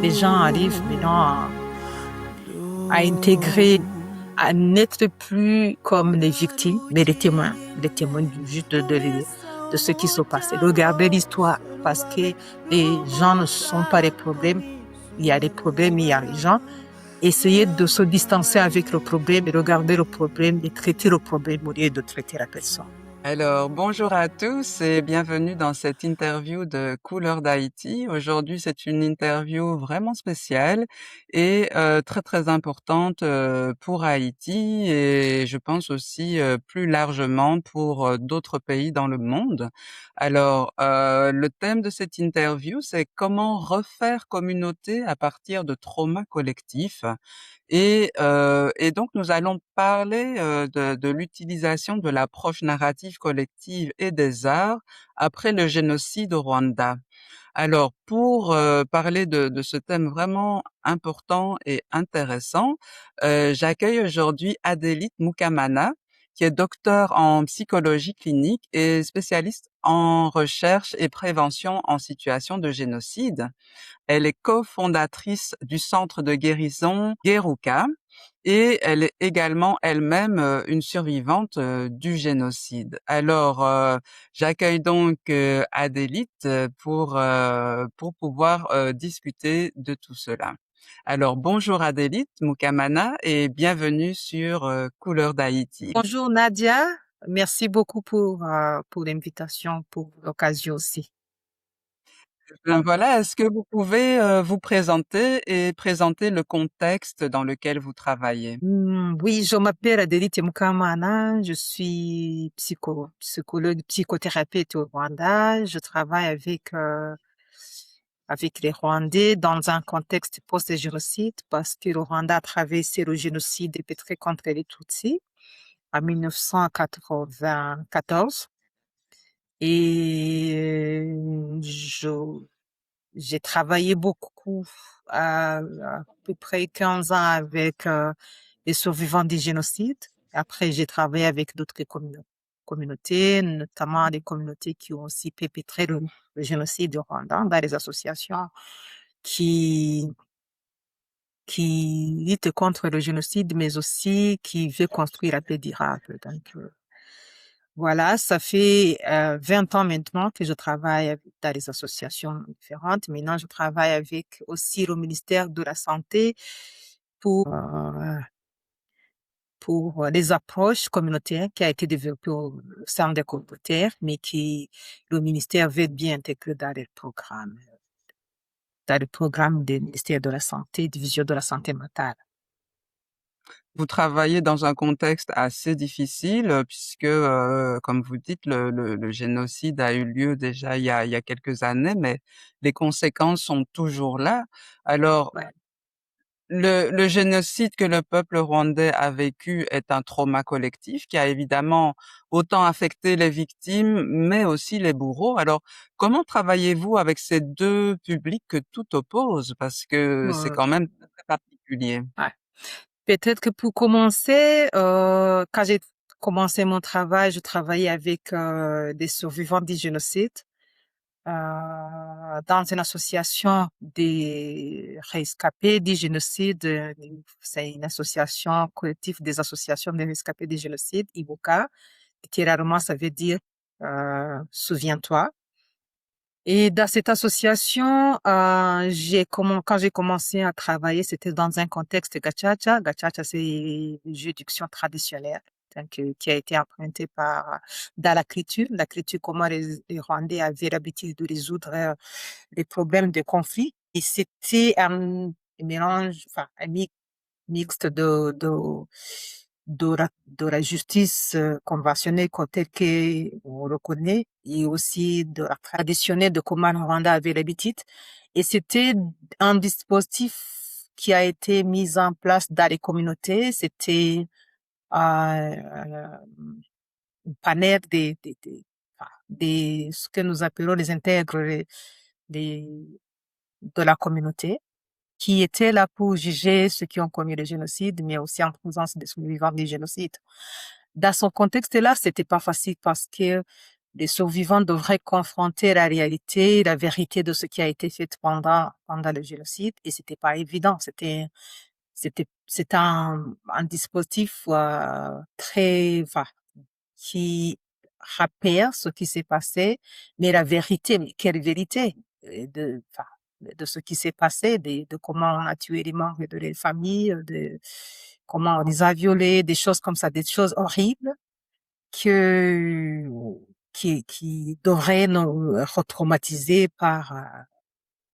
Les gens arrivent maintenant à intégrer, à n'être plus comme les victimes, mais les témoins juste de ce qui se passe. Regarder l'histoire, parce que les gens ne sont pas les problèmes. Il y a des problèmes, il y a les gens. Essayer de se distancer avec le problème et regarder le problème et traiter le problème au lieu de traiter la personne. Alors, bonjour à tous et bienvenue dans cette interview de Couleurs d'Haïti. Aujourd'hui, c'est une interview vraiment spéciale et très très importante pour Haïti et je pense aussi plus largement pour d'autres pays dans le monde. Alors, le thème de cette interview, c'est comment refaire communauté à partir de traumas collectifs. Et donc nous allons parler de l'utilisation de l'approche narrative collective et des arts après le génocide au Rwanda. Alors pour parler de ce thème vraiment important et intéressant, j'accueille aujourd'hui Adélite Mukamana, qui est docteur en psychologie clinique et spécialiste en recherche et prévention en situation de génocide. Elle est cofondatrice du centre de guérison Guérouka et elle est également elle-même une survivante du génocide. Alors, j'accueille donc Adélite pour pouvoir discuter de tout cela. Alors, bonjour Adélite Mukamana et bienvenue sur Couleurs d'Haïti. Bonjour Nadia, merci beaucoup pour l'invitation, pour l'occasion aussi. Ben voilà, est-ce que vous pouvez vous présenter et présenter le contexte dans lequel vous travaillez? Oui, je m'appelle Adelite Mukamana, je suis psychologue, psychothérapeute au Rwanda. Je travaille avec les Rwandais dans un contexte post-génocide parce que le Rwanda a traversé le génocide perpétré contre les Tutsis en 1994. Et j'ai travaillé beaucoup, à peu près 15 ans avec les survivants du génocide. Après, j'ai travaillé avec d'autres communautés, notamment des communautés qui ont aussi perpétré le génocide du Rwanda dans les associations qui, qui luttent contre le génocide, mais aussi qui veulent construire la paix durable. Donc, voilà, ça fait 20 ans maintenant que je travaille dans les associations différentes. Maintenant, je travaille avec aussi le ministère de la Santé pour, euh, pour les approches communautaires qui a été développées au sein des communautaires, mais qui le ministère veut bien intégrer dans le programme du ministère de la Santé, division de la santé mentale. Vous travaillez dans un contexte assez difficile puisque, comme vous dites, le génocide a eu lieu déjà il y a quelques années, mais les conséquences sont toujours là. Alors, Ouais. le génocide que le peuple rwandais a vécu est un trauma collectif qui a évidemment autant affecté les victimes, mais aussi les bourreaux. Alors, comment travaillez-vous avec ces deux publics que tout oppose? Parce que c'est Euh, quand même très particulier. ouais. Peut-être que pour commencer, quand j'ai commencé mon travail, je travaillais avec des survivants du génocide dans une association des rescapés du génocide. C'est une association collective des associations des rescapés du génocide, IBOCA. Littéralement, ça veut dire souviens-toi. Et dans cette association, quand j'ai commencé à travailler, c'était dans un contexte gachacha. Gachacha, c'est une juridiction traditionnelle, donc, qui a été empruntée dans la culture, comment les Rwandais avaient l'habitude de résoudre les problèmes de conflit. Et c'était un mélange, enfin, mixte de la justice conventionnelle telle qu'on le connaît et aussi de la traditionnelle de comment le Rwanda avait l'habitude. Et c'était un dispositif qui a été mis en place dans les communautés. C'était un panel ce que nous appelons les intègres des- de la communauté qui étaient là pour juger ceux qui ont commis le génocide, mais aussi en présence des survivants du génocide. Dans ce contexte-là, c'était pas facile parce que les survivants devraient confronter la réalité, la vérité de ce qui a été fait pendant le génocide. Et c'était pas évident. C'était un dispositif enfin, qui rappelle ce qui s'est passé, mais la vérité, mais quelle vérité enfin, de ce qui s'est passé, de comment on a tué les membres de les familles, de comment on les a violés, des choses comme ça, des choses horribles que qui devraient nous retraumatiser par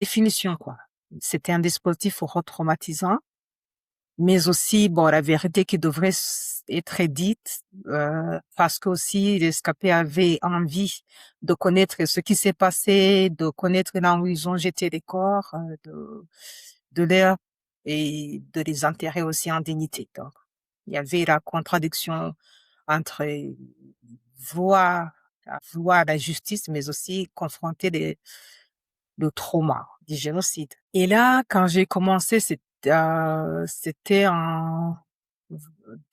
définition, quoi. C'était un dispositif retraumatisant, mais aussi, bon, la vérité qui devrait être dite, parce que aussi les rescapés avaient envie de connaître ce qui s'est passé, de connaître là où ils ont jeté les corps, de leur et de les enterrer aussi en dignité. Donc, il y avait la contradiction entre vouloir, vouloir la justice, mais aussi confronter le trauma du génocide. Et là, quand j'ai commencé, c'était en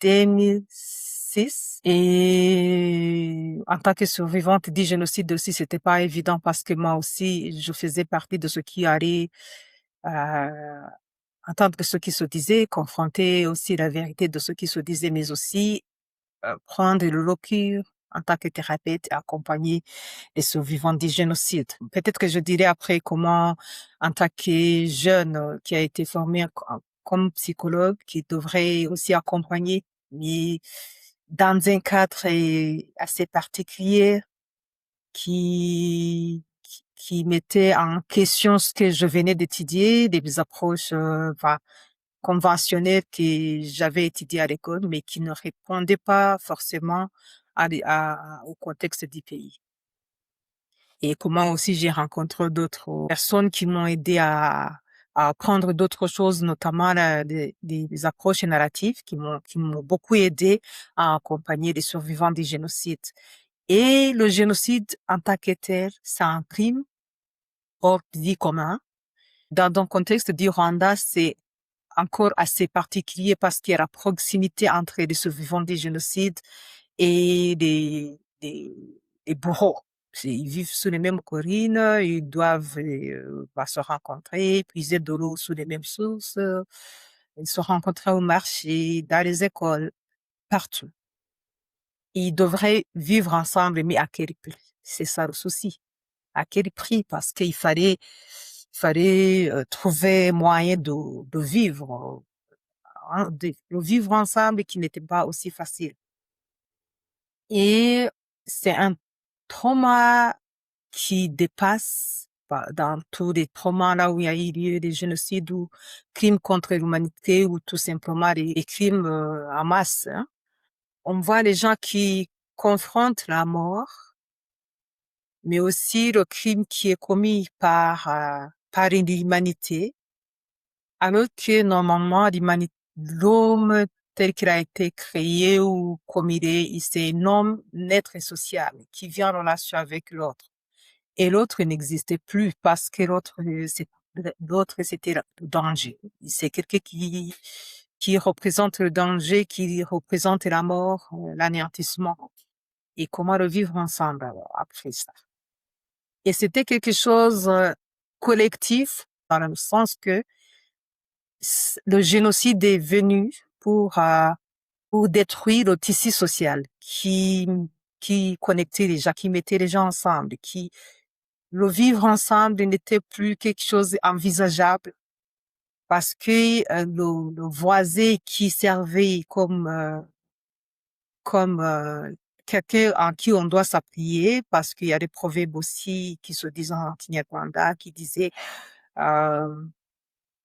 2006. Et en tant que survivante du génocide aussi, c'était pas évident parce que moi aussi, je faisais partie de ceux qui allaient euh, entendre ce qui se disait, confronter aussi la vérité de ce qui se disait, mais aussi prendre le recul en tant que thérapeute et accompagner les survivants du génocide. Peut-être que je dirai après comment, en tant que jeune qui a été formé comme psychologue, qui devrait aussi accompagner, mais dans un cadre assez particulier qui mettait en question ce que je venais d'étudier, des approches enfin, conventionnelles que j'avais étudiées à l'école, mais qui ne répondaient pas forcément au contexte du pays. Et comment aussi j'ai rencontré d'autres personnes qui m'ont aidé à apprendre d'autres choses, notamment des approches narratives qui m'ont beaucoup aidé à accompagner les survivants du génocide. Et le génocide en tant que tel, c'est un crime hors du commun. Dans le contexte du Rwanda, c'est encore assez particulier parce qu'il y a la proximité entre les survivants du génocide et les bourreaux. Ils vivent sous les mêmes collines, ils doivent se rencontrer, puiser de l'eau sous les mêmes sources, ils se rencontrent au marché, dans les écoles, partout. Ils devraient vivre ensemble, mais à quel prix? C'est ça le souci. À quel prix? Parce qu'il fallait trouver moyen de vivre, de vivre ensemble qui n'était pas aussi facile. Et c'est un trauma qui dépasse dans tous les traumas là où il y a eu lieu des génocides ou crimes contre l'humanité ou tout simplement les crimes en masse. Hein. On voit les gens qui confrontent la mort, mais aussi le crime qui est commis par l'humanité, alors que normalement l'homme tel qu'il a été créé ou comme il est, c'est un homme, un être social qui vient en relation avec l'autre. Et l'autre n'existait plus parce que l'autre, c'était le danger. C'est quelqu'un qui représente le danger, qui représente la mort, l'anéantissement. Et comment le vivre ensemble alors, après ça. Et c'était quelque chose collectif dans le sens que le génocide est venu pour détruire le tissu social qui connectait les gens, qui mettait les gens ensemble, le vivre ensemble n'était plus quelque chose envisageable parce que le voisin qui servait comme quelqu'un en qui on doit s'appuyer parce qu'il y a des proverbes aussi qui se disent en Kinyarwanda qui disaient euh,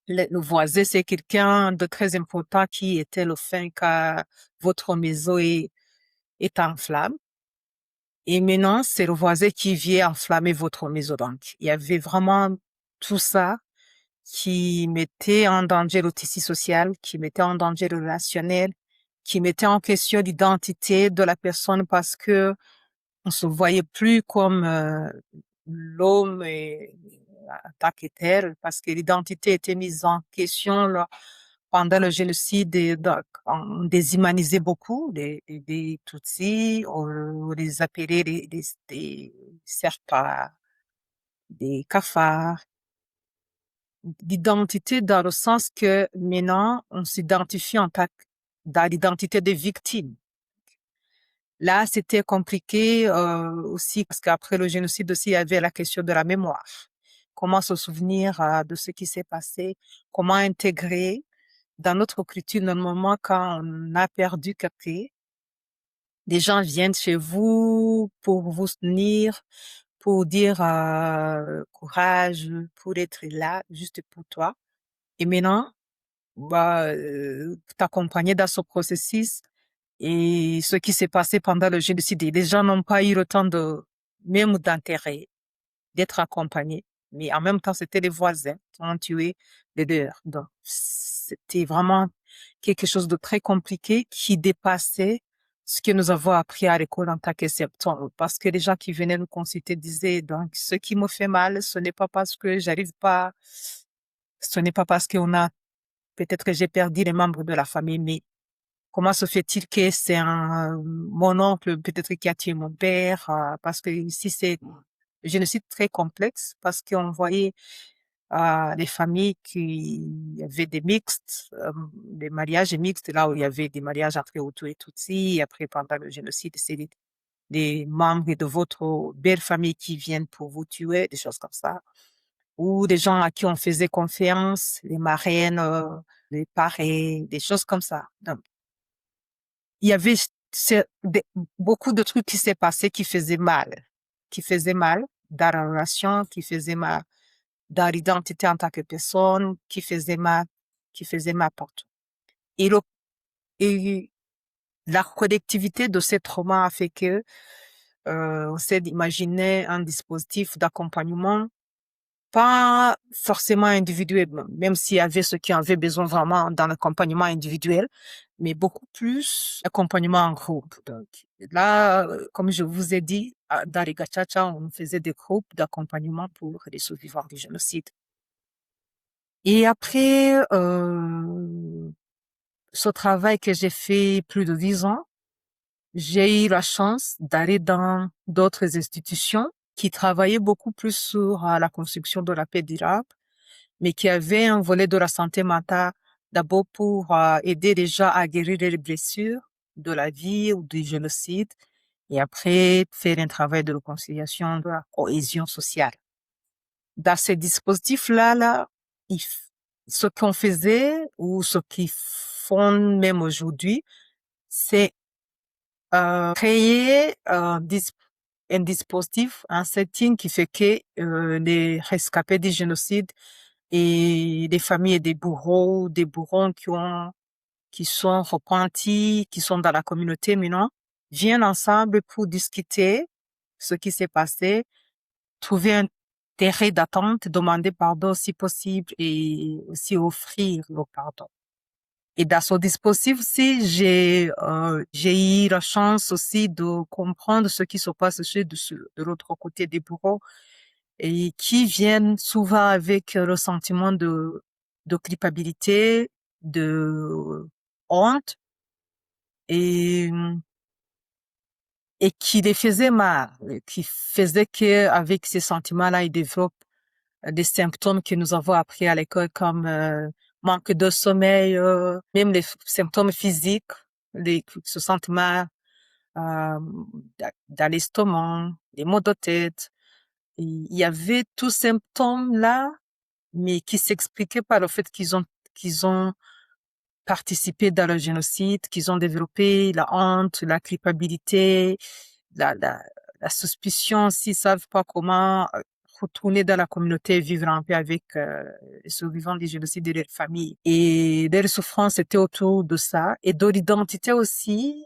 le voisin c'est quelqu'un de très important qui était le fin quand votre maison est en flammes. Et maintenant, c'est le voisin qui vient enflammer votre maison. Donc, il y avait vraiment tout ça qui mettait en danger le tissu social, qui mettait en danger le relationnel, qui mettait en question l'identité de la personne parce que on se voyait plus comme l'homme en tant que tel, parce que l'identité était mise en question là, pendant le génocide, donc, on déshumanisait beaucoup les Tutsis, on les appelait des serpents, des cafards. L'identité dans le sens que maintenant, on s'identifie dans l'identité des victimes. Là, c'était compliqué aussi parce qu'après le génocide aussi, il y avait la question de la mémoire. Comment se souvenir de ce qui s'est passé, comment intégrer dans notre culture, normalement, quand on a perdu quelqu'un, des gens viennent chez vous pour vous soutenir, pour dire courage, pour être là, juste pour toi. Et maintenant, t'accompagner dans ce processus et ce qui s'est passé pendant le génocide. Les gens n'ont pas eu le temps même d'intérêt, d'être accompagnés. Mais en même temps, c'était les voisins qui ont tué les deux. Donc, c'était vraiment quelque chose de très compliqué qui dépassait ce que nous avons appris à l'école en tant que septembre. Parce que les gens qui venaient nous consulter disaient, donc, ce qui me fait mal, ce n'est pas parce que j'arrive pas, ce n'est pas parce qu'on a, peut-être que j'ai perdu les membres de la famille, mais comment se fait-il que c'est mon oncle peut-être qui a tué mon père, parce que ici c'est un génocide très complexe, parce qu'on voyait les familles qui avaient des mixtes, des mariages mixtes, là où il y avait des mariages entre Hutus et Tutsis, et après pendant le génocide, c'est des membres de votre belle famille qui viennent pour vous tuer, des choses comme ça, ou des gens à qui on faisait confiance, les marraines, les parrains, des choses comme ça. Donc, il y avait beaucoup de trucs qui s'est passé qui faisaient mal dans la relation, qui faisaient mal dans l'identité en tant que personne, qui faisaient mal partout. Et, et la collectivité de ces traumas a fait que on s'est imaginé un dispositif d'accompagnement, pas forcément individuel, même s'il y avait ceux qui avaient besoin vraiment d'un accompagnement individuel, mais beaucoup plus accompagnement en groupe. Donc, là, comme je vous ai dit, dans les Gachacha, on faisait des groupes d'accompagnement pour les survivants du génocide. Et après ce travail que j'ai fait plus de 10 ans, j'ai eu la chance d'aller dans d'autres institutions qui travaillaient beaucoup plus sur la construction de la paix durable, mais qui avaient un volet de la santé mentale d'abord pour aider les gens à guérir les blessures de la vie ou du génocide, et après faire un travail de réconciliation, de la cohésion sociale. Dans ces dispositifs-là, ce qu'on faisait ou ce qu'ils font même aujourd'hui, c'est créer un dispositif, un setting qui fait que les rescapés du génocide et les familles des bourrons qui sont repentis, qui sont dans la communauté maintenant, viennent ensemble pour discuter ce qui s'est passé, trouver un terrain d'attente, demander pardon si possible et aussi offrir le pardon. Et dans ce dispositif aussi, j'ai eu la chance aussi de comprendre ce qui se passe de l'autre côté des bureaux et qui viennent souvent avec le sentiment de culpabilité, de honte et, et qui les faisait mal, qui faisait que avec ces sentiments-là, ils développent des symptômes que nous avons appris à l'école comme manque de sommeil, même les symptômes physiques, se sentent mal dans l'estomac, les maux de tête. Il y avait tous ces symptômes-là, mais qui s'expliquaient par le fait qu'ils ont participé dans le génocide, qu'ils ont développé la honte, la culpabilité, la, la, la suspicion, s'ils savent pas comment retourner dans la communauté et vivre en paix avec les survivants du génocide et leurs familles. Et leur souffrance était autour de ça et de l'identité aussi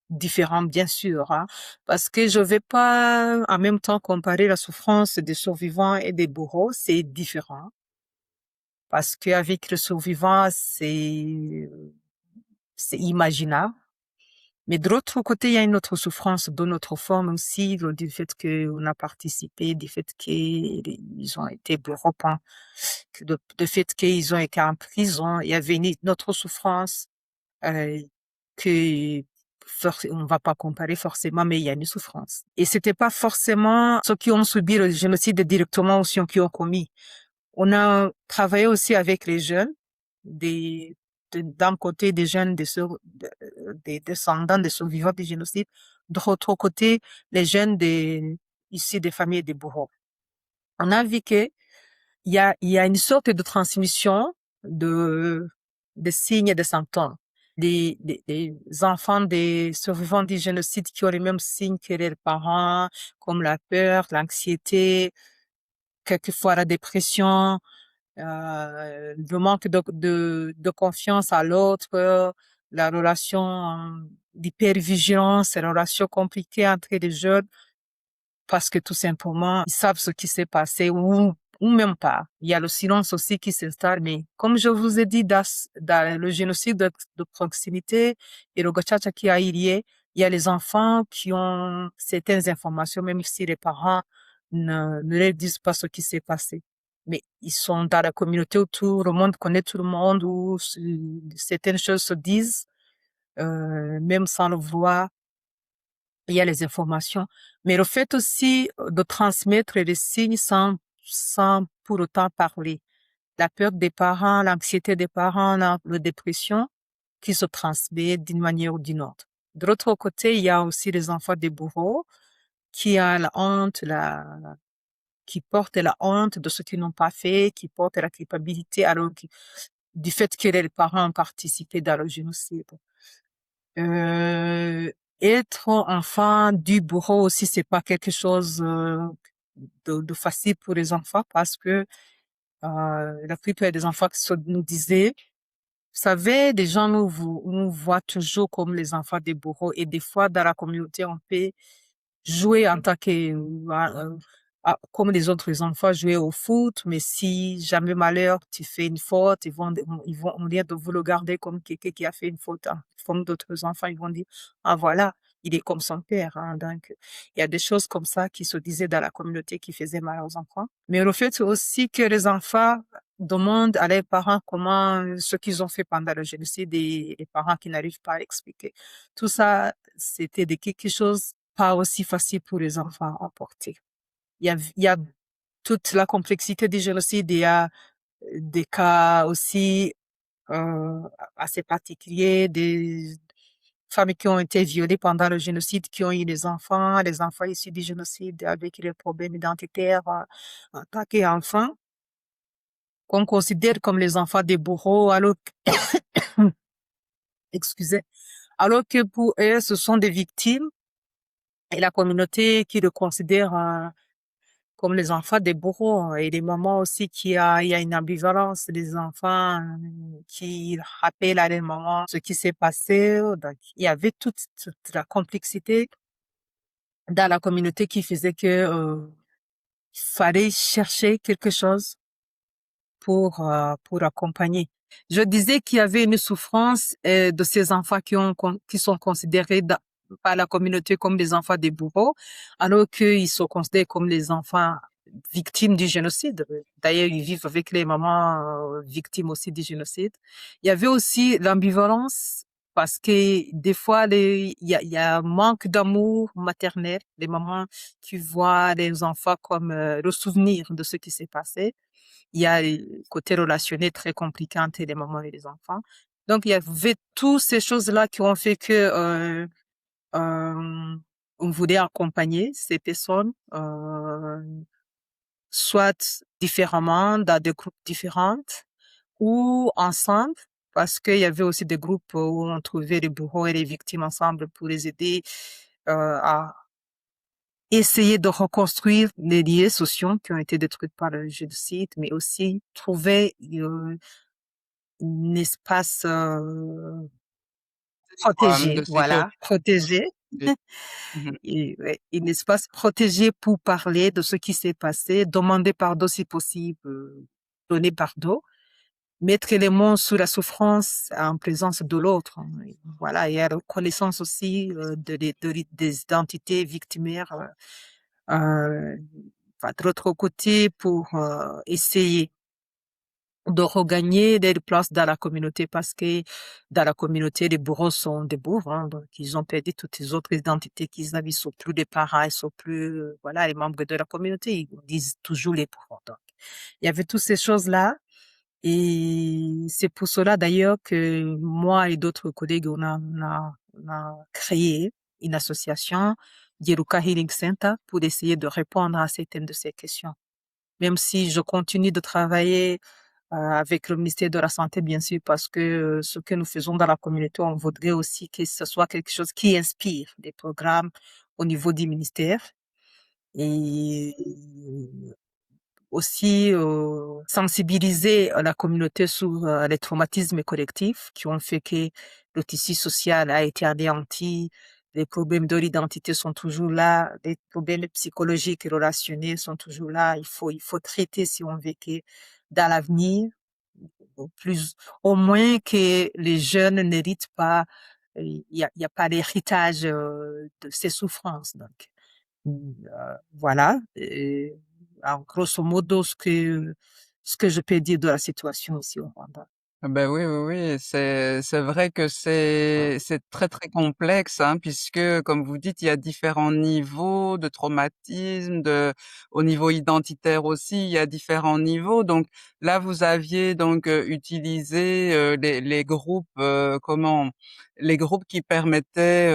différente, bien sûr, hein, parce que je vais pas en même temps comparer la souffrance des survivants et des bourreaux, c'est différent. Parce qu'avec le survivant, c'est imaginable. Mais de l'autre côté, il y a une autre souffrance de notre forme aussi, du fait qu'on a participé, du fait qu'ils ont été bourreaux, de fait qu'ils ont été en prison. Il y avait une autre souffrance euh, que on va pas comparer forcément, mais il y a une souffrance. Et c'était pas forcément ceux qui ont subi le génocide directement ou ceux qui ont commis. On a travaillé aussi avec les jeunes, d'un côté des jeunes des descendants des survivants du génocide, de l'autre côté les jeunes ici des familles des bourreaux. On a vu que il y a une sorte de transmission de, de signes et de symptômes. Des enfants des survivants du génocide qui ont les mêmes signes que leurs parents, comme la peur, l'anxiété, quelquefois la dépression, le manque de confiance à l'autre, la relation d'hypervigilance, la relation compliquée entre les jeunes, parce que tout simplement, ils savent ce qui s'est passé ou même pas. Il y a le silence aussi qui s'installe, mais comme je vous ai dit, dans le génocide de proximité et le gachacha qui a eu lieu, il y a les enfants qui ont certaines informations, même si les parents ne leur disent pas ce qui s'est passé. Mais ils sont dans la communauté où tout le monde connaît tout le monde, où certaines choses se disent, même sans le vouloir, il y a les informations. Mais le fait aussi de transmettre les signes sans pour autant parler. La peur des parents, l'anxiété des parents, la dépression qui se transmet d'une manière ou d'une autre. De l'autre côté, il y a aussi les enfants des bourreaux qui ont la honte, qui portent la honte de ce qu'ils n'ont pas fait, qui portent la culpabilité du fait que les parents ont participé dans le génocide. Euh, Être enfant du bourreau aussi, c'est pas quelque chose de facile pour les enfants parce que la plupart des enfants nous disaient, vous savez, des gens nous voient toujours comme les enfants des bourreaux et des fois dans la communauté, on peut jouer en tant que comme les autres enfants jouer au foot, mais si jamais malheur tu fais une faute, ils vont au lieu de vous le garder comme quelqu'un qui a fait une faute, hein, comme d'autres enfants, ils vont dire ah voilà, il est comme son père, hein. Donc il y a des choses comme ça qui se disaient dans la communauté qui faisaient mal aux enfants. Mais le fait aussi que les enfants demandent à leurs parents comment ce qu'ils ont fait pendant le génocide et les parents qui n'arrivent pas à l'expliquer. Tout ça, c'était de quelque chose pas aussi facile pour les enfants à porter. Il y a toute la complexité du génocide, il y a des cas aussi euh, assez particuliers, des femmes qui ont été violées pendant le génocide, qui ont eu des enfants, les enfants issus du génocide avec les problèmes identitaires en tant qu'enfants, qu'on considère comme les enfants des bourreaux, excusez, alors que pour eux, ce sont des victimes et la communauté qui le considère comme les enfants des bourreaux hein, et les mamans aussi il y a une ambivalence des enfants qui rappellent à les mamans ce qui s'est passé. Donc, il y avait toute la complexité dans la communauté qui faisait que il fallait chercher quelque chose pour accompagner. Je disais qu'il y avait une souffrance de ces enfants qui sont considérés par la communauté comme des enfants des bourreaux, alors qu'ils sont considérés comme les enfants victimes du génocide. D'ailleurs, ils vivent avec les mamans victimes aussi du génocide. Il y avait aussi l'ambivalence parce que des fois, il y a un manque d'amour maternel. Les mamans qui voient les enfants comme le souvenir de ce qui s'est passé. Il y a le côté relationnel très compliqué entre les mamans et les enfants. Donc, il y avait toutes ces choses-là qui ont fait que euh, on voulait accompagner ces personnes, soit différemment, dans des groupes différents, ou ensemble, parce qu'il y avait aussi des groupes où on trouvait les bourreaux et les victimes ensemble pour les aider à essayer de reconstruire les liens sociaux qui ont été détruits par le génocide, mais aussi trouver un espace De protégé, sécurité. voilà, protégé, Mmh. et, ouais, un espace protégé pour parler de ce qui s'est passé, demander pardon si possible, donner pardon, mettre les mots sur la souffrance en présence de l'autre, hein. Voilà, il y a la reconnaissance aussi des identités victimaires euh, enfin, de l'autre côté pour essayer de regagner des places dans la communauté parce que dans la communauté, les bourreaux sont des bourreaux, hein, donc ils ont perdu toutes les autres identités qu'ils avaient, ils sont plus des parents, ils sont plus, voilà, les membres de la communauté, ils disent toujours les bourreaux. Donc, il y avait toutes ces choses-là et c'est pour cela d'ailleurs que moi et d'autres collègues, on a créé une association, Yeruka Healing Center, pour essayer de répondre à certaines de ces questions. Même si je continue de travailler avec le ministère de la Santé, bien sûr, parce que ce que nous faisons dans la communauté, on voudrait aussi que ce soit quelque chose qui inspire des programmes au niveau du ministère. Et aussi sensibiliser la communauté sur les traumatismes collectifs qui ont fait que le tissu social a été anéanti, les problèmes de l'identité sont toujours là, les problèmes psychologiques et relationnels sont toujours là. Il faut traiter si on veut que dans l'avenir, plus, au moins que les jeunes n'héritent pas, il y a pas l'héritage de ces souffrances. Donc, voilà, et, en grosso modo, ce que je peux dire de la situation ici au Rwanda. Ah ben oui, oui, oui, c'est vrai que c'est très très complexe, hein, puisque comme vous dites, il y a différents niveaux de traumatisme, de au niveau identitaire aussi, il y a différents niveaux. Donc là, vous aviez donc utilisé les groupes comment les groupes qui permettaient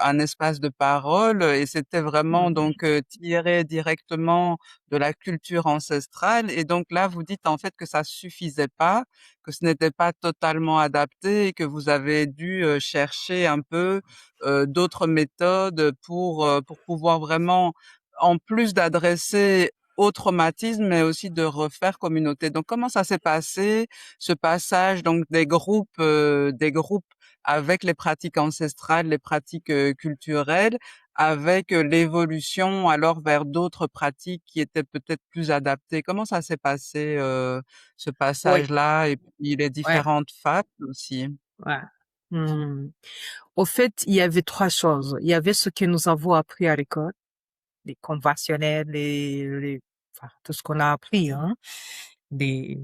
un espace de parole et c'était vraiment Mhm. donc tiré directement de la culture ancestrale. Et donc là, vous dites en fait que ça suffisait pas, que ce n'était pas totalement adapté et que vous avez dû chercher un peu d'autres méthodes pour pouvoir vraiment, en plus d'adresser au traumatisme, mais aussi de refaire communauté. Donc, comment ça s'est passé, ce passage donc des groupes avec les pratiques ancestrales, les pratiques culturelles, avec l'évolution alors vers d'autres pratiques qui étaient peut-être plus adaptées. Comment ça s'est passé ce Oui, passage-là et puis les ouais, différentes phases aussi? ouais. Hmm. Au fait, il y avait trois choses. Il y avait ce que nous avons appris à l'école, les conventionnels, enfin, tout ce qu'on a appris, hein, des,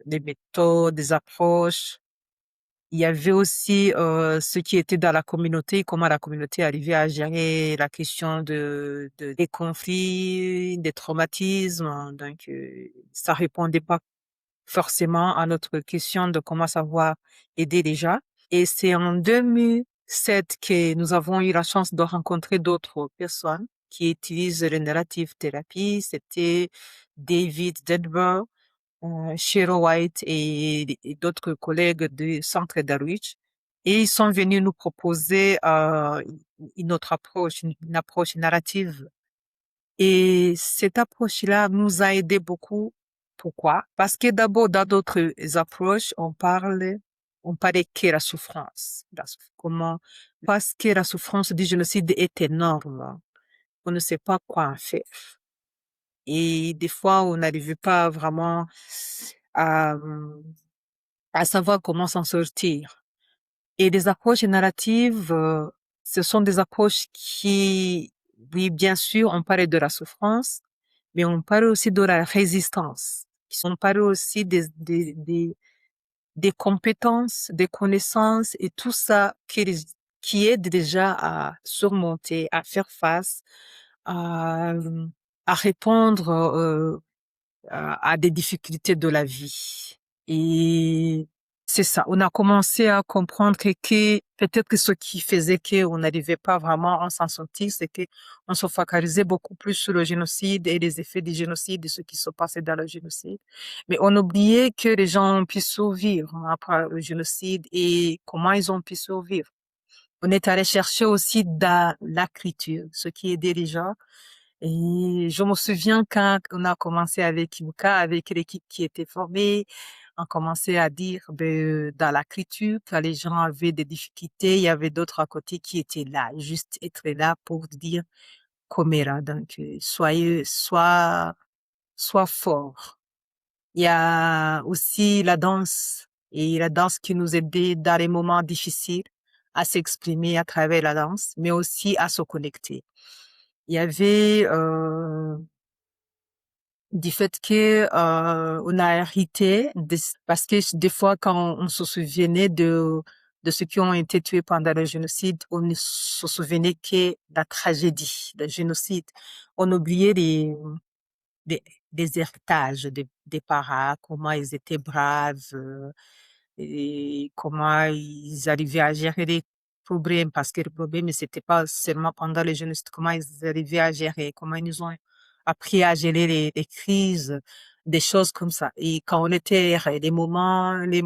des méthodes, des approches. Il y avait aussi ce qui était dans la communauté, comment la communauté arrivait à gérer la question des conflits, des traumatismes, hein. Donc, ça répondait pas forcément à notre question de comment savoir aider les gens. Et c'est en 2007 que nous avons eu la chance de rencontrer d'autres personnes qui utilisent le narrative thérapie. C'était David Dedber, Shiro White et d'autres collègues du centre d'Harwich. Et ils sont venus nous proposer une autre approche, une approche narrative. Et cette approche-là nous a aidé beaucoup. Pourquoi? Parce que d'abord, dans d'autres approches, on parlait que la souffrance. Comment? Parce que la souffrance du génocide est énorme. On ne sait pas quoi en faire. Et des fois, on n'arrivait pas vraiment à, à savoir comment s'en sortir. Et des approches narratives, ce sont des approches qui, oui, bien sûr, on parle de la souffrance, mais on parle aussi de la résistance. On parle aussi des compétences, des connaissances et tout ça qui aide déjà à surmonter, à faire face, à, à répondre à des difficultés de la vie. Et c'est ça. On a commencé à comprendre que peut-être que ce qui faisait qu'on n'arrivait pas vraiment à s'en sortir, c'est que on se focalisait beaucoup plus sur le génocide et les effets du génocide et ce qui se passait dans le génocide. Mais on oubliait que les gens ont pu survivre après le génocide et comment ils ont pu survivre. On est allé chercher aussi dans l'écriture, ce qui aidait les gens et je me souviens quand on a commencé avec Ibuka, avec l'équipe qui était formée, on commençait à dire dans la critique, quand les gens avaient des difficultés, il y avait d'autres à côté qui étaient là, juste être là pour dire Komera. Donc, sois fort. Il y a aussi la danse, et la danse qui nous aidait dans les moments difficiles à s'exprimer à travers la danse, mais aussi à se connecter. Il y avait du fait que on a hérité parce que des fois quand on se souvenait de ceux qui ont été tués pendant le génocide, on ne se souvenait que de la tragédie, du génocide. On oubliait des, des héritages des parents, comment ils étaient braves, et comment ils arrivaient à gérer les problèmes, parce que le problème, c'était pas seulement pendant le génocide, comment ils arrivaient à gérer, comment ils ont appris à gérer les crises, des choses comme ça. Et quand on était, les moments, les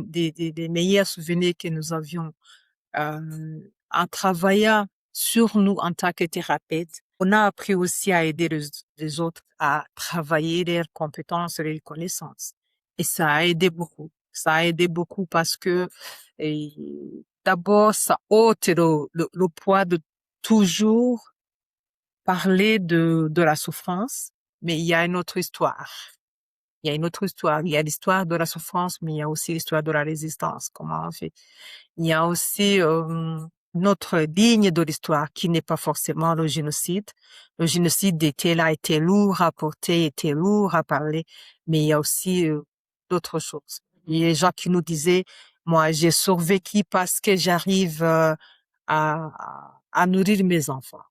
meilleurs souvenirs que nous avions, en travaillant sur nous en tant que thérapeute, on a appris aussi à aider les autres à travailler leurs compétences et leurs connaissances. Et ça a aidé beaucoup. Ça a aidé beaucoup parce que et, d'abord, ça ôte le poids de toujours parler de la souffrance, mais il y a une autre histoire. Il y a une autre histoire. Il y a l'histoire de la souffrance, mais il y a aussi l'histoire de la résistance. Comment on fait? Il y a aussi notre ligne de l'histoire qui n'est pas forcément le génocide. Le génocide était là, était lourd à porter, était lourd à parler, mais il y a aussi d'autres choses. Il y a des gens qui nous disaient, moi, j'ai survécu parce que j'arrive à nourrir mes enfants.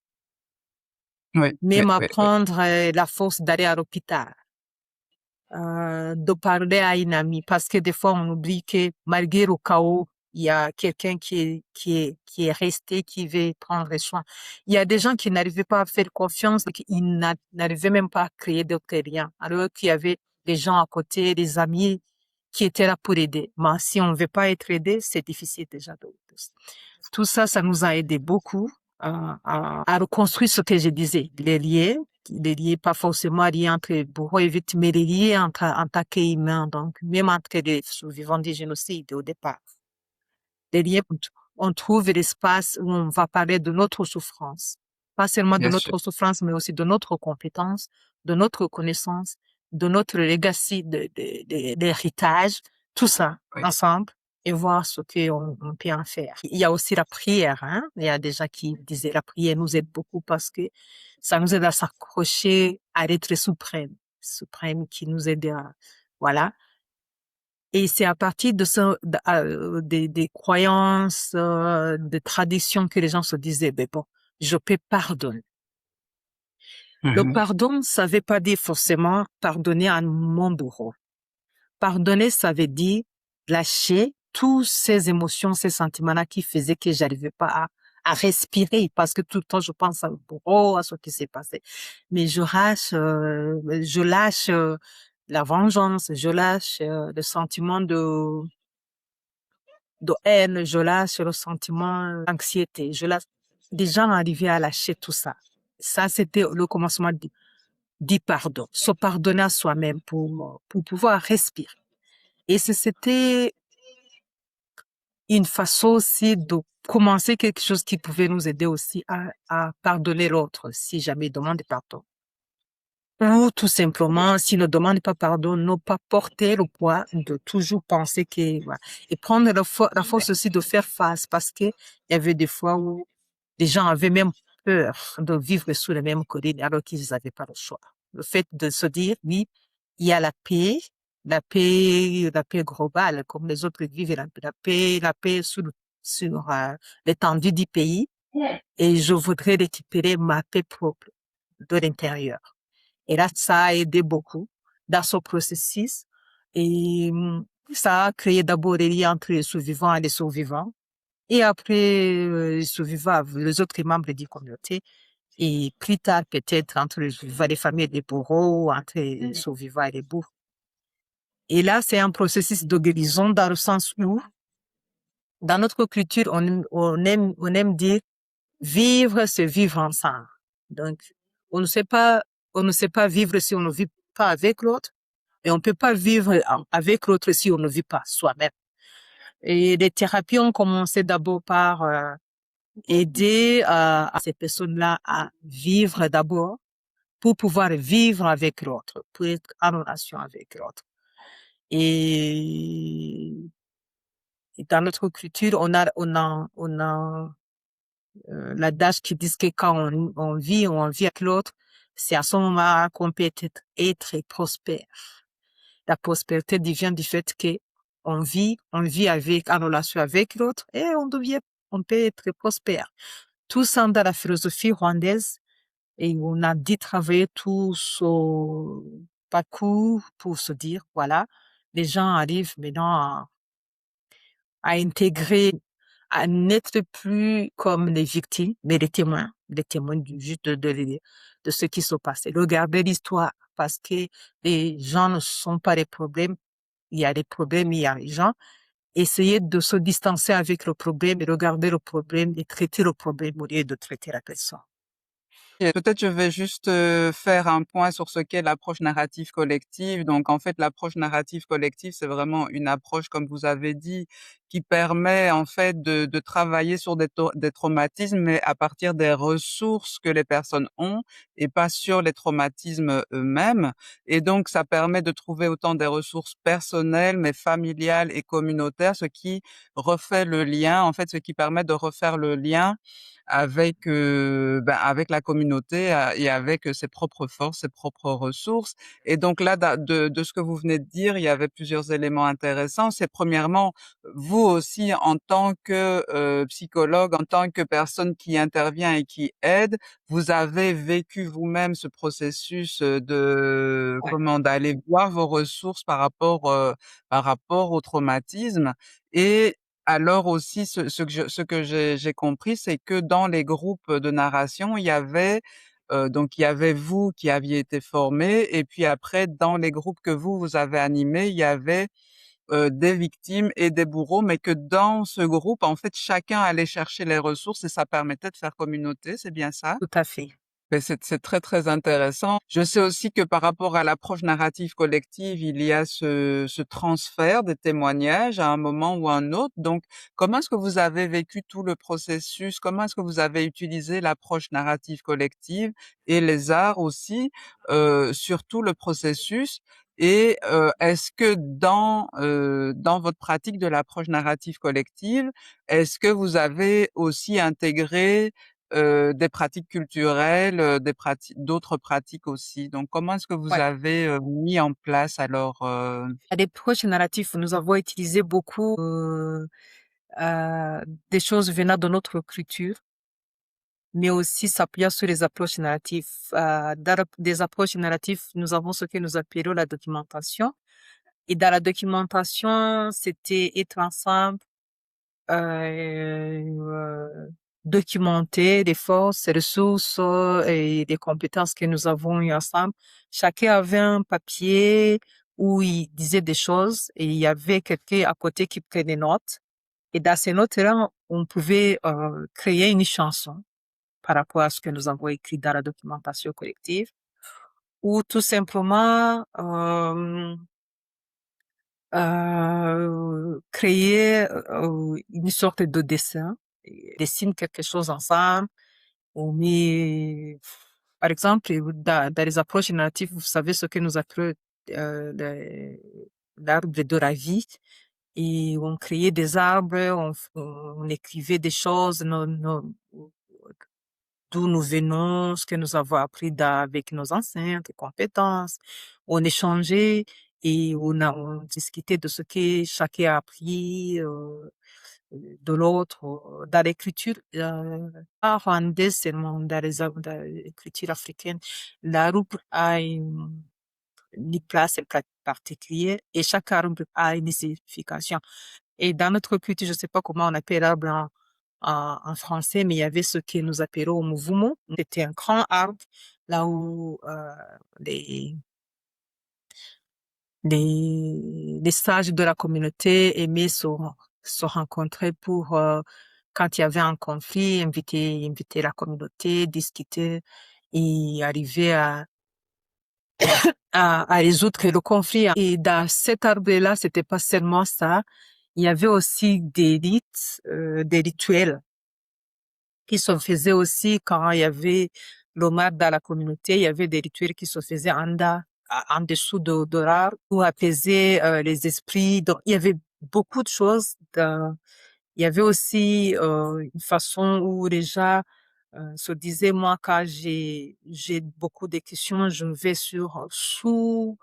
Oui, oui, Même oui, oui. apprendre la force d'aller à l'hôpital, de parler à une amie, parce que des fois on oublie que malgré le chaos, il y a quelqu'un qui est resté, qui veut prendre les soins. Il y a des gens qui n'arrivaient pas à faire confiance, qui n'arrivaient même pas à créer d'autres liens, alors qu'il y avait des gens à côté, des amis qui étaient là pour aider. Mais si on ne veut pas être aidé, c'est difficile déjà. Tout ça, ça nous a aidé beaucoup à reconstruire ce que je disais, les liens pas forcément liés entre bourreaux et victimes, mais les liens en tant qu'humains, donc même entre les survivants du génocide au départ. Les liens, on trouve l'espace où on va parler de notre souffrance, pas seulement de Bien sûr. notre souffrance, mais aussi de notre compétence, de notre connaissance, de notre legacy, d'héritage, tout ça Oui. ensemble et voir ce on peut en faire. Il y a aussi la prière, hein. Il y a des gens qui disaient la prière nous aide beaucoup parce que ça nous aide à s'accrocher à l'être suprême qui nous aide à, voilà. Et c'est à partir de ça, des croyances, des traditions que les gens se disaient, ben bon, je peux pardonner. Le Mhm. pardon, ça veut pas dire forcément pardonner à mon bourreau. Pardonner, ça veut dire lâcher tous ces émotions, ces sentiments-là qui faisaient que j'arrivais pas à respirer parce que tout le temps je pense à bourreau, à ce qui s'est passé. Mais je lâche la vengeance, je lâche le sentiment de haine, je lâche le sentiment d'anxiété, je lâche. Des gens arrivaient à lâcher tout ça. Ça, c'était le commencement du pardon, se pardonner à soi-même pour pouvoir respirer. Et c'était une façon aussi de commencer quelque chose qui pouvait nous aider aussi à pardonner l'autre si jamais il demande pardon. Ou tout simplement, s'il ne demande pas pardon, ne pas porter le poids de toujours penser que, voilà. Et prendre la force aussi de faire face parce que il y avait des fois où les gens avaient même peur de vivre sous les mêmes collines alors qu'ils n'avaient pas le choix. Le fait de se dire, oui, il y a la paix globale, comme les autres vivent, la paix sur l'étendue du pays, et je voudrais récupérer ma paix propre de l'intérieur. Et là, ça a aidé beaucoup dans ce processus. Et ça a créé d'abord des liens entre les survivants et les survivants. Et après, les survivants, les autres membres des communautés. Et plus tard, peut-être, entre les survivants, les familles des bourreaux, entre les survivants et les bourreaux. Et là, c'est un processus de guérison dans le sens où, dans notre culture, on aime dire vivre, c'est vivre ensemble. Donc, on ne sait pas, on ne sait pas vivre si on ne vit pas avec l'autre, et on peut pas vivre avec l'autre si on ne vit pas soi-même. Et les thérapies ont commencé d'abord par aider à ces personnes-là à vivre d'abord pour pouvoir vivre avec l'autre, pour être en relation avec l'autre. Et, et dans notre culture, on a l'adage qui dit que quand on vit avec l'autre, c'est à ce moment qu'on peut être prospère. La prospérité vient du fait que on vit avec, en relation avec l'autre et on peut être prospère. Tout ça dans la philosophie rwandaise et on a dit travailler tout ce parcours pour se dire, voilà, les gens arrivent maintenant à intégrer, à n'être plus comme les victimes, mais les témoins juste de ce qui se passe. Regarder l'histoire parce que les gens ne sont pas les problèmes, il y a des problèmes, il y a les gens. Essayer de se distancer avec le problème et regarder le problème et traiter le problème au lieu de traiter la personne. Et peut-être je vais juste faire un point sur ce qu'est l'approche narrative collective. Donc en fait, l'approche narrative collective, c'est vraiment une approche, comme vous avez dit, qui permet en fait de travailler sur des traumatismes, mais à partir des ressources que les personnes ont et pas sur les traumatismes eux-mêmes. Et donc ça permet de trouver autant des ressources personnelles, mais familiales et communautaires, ce qui refait le lien, en fait, ce qui permet de refaire le lien avec, avec la communauté et avec ses propres forces, ses propres ressources. Et donc là, de ce que vous venez de dire, il y avait plusieurs éléments intéressants. C'est premièrement, vous aussi, en tant que psychologue, en tant que personne qui intervient et qui aide, vous avez vécu vous-même ce processus de Ouais, comment d'aller voir vos ressources par rapport au traumatisme. Et alors aussi, ce que j'ai compris, c'est que dans les groupes de narration, il y avait, donc il y avait vous qui aviez été formés et puis après dans les groupes que vous avez animés, il y avait, des victimes et des bourreaux, mais que dans ce groupe, en fait, chacun allait chercher les ressources et ça permettait de faire communauté, c'est bien ça? tout à fait. Beh, c'est très, très intéressant. Je sais aussi que par rapport à l'approche narrative collective, il y a ce transfert des témoignages à un moment ou à un autre. Donc, comment est-ce que vous avez vécu tout le processus? Comment est-ce que vous avez utilisé l'approche narrative collective et les arts aussi, sur tout le processus? Et est-ce que dans votre pratique de l'approche narrative collective, est-ce que vous avez aussi intégré des pratiques culturelles, d'autres pratiques aussi. Donc comment est-ce que vous Ouais. avez, mis en place alors, À des projets narratifs, nous avons utilisé beaucoup des choses venant de notre culture, mais aussi s'appuyant sur les approches narratives. Des approches narratives, nous avons ce que nous appelons la documentation. Et dans la documentation, c'était être ensemble, euh, documenter les forces, les ressources et les compétences que nous avons eues ensemble. Chacun avait un papier où il disait des choses et il y avait quelqu'un à côté qui prenait notes. Et dans ces notes-là, on pouvait créer une chanson par rapport à ce que nous avons écrit dans la documentation collective, ou tout simplement créer une sorte de dessin, et dessine quelque chose ensemble. On met, par exemple, dans les approches narratives, vous savez ce que nous appelons euh, le- l'arbre de la vie. Et on créait des arbres, on écrivait des choses, d'où nous venons, ce que nous avons appris avec nos anciens, des compétences. On échangeait et on discutait de ce que chacun a appris de l'autre dans l'écriture pas rwandaise seulement, dans l'écriture africaine. La rubrique a une place particulière et chaque arbre a une signification. Et dans notre culture, je ne sais pas comment on appelle l'arbre en français, mais il y avait ce que nous appelons mouvement. C'était un grand arbre là où les sages de la communauté aimaient se rencontrer pour, quand il y avait un conflit, inviter la communauté, discuter et arriver à résoudre le conflit. Et dans cet arbre-là, c'était pas seulement ça. Il y avait aussi des rites, des rituels qui se faisaient aussi quand il y avait l'omar dans la communauté. Il y avait des rituels qui se faisaient en dessous de l'arbre pour apaiser les esprits. Donc, il y avait beaucoup de choses. Il y avait aussi une façon où les gens se disaient, moi, quand j'ai beaucoup de questions, je vais sous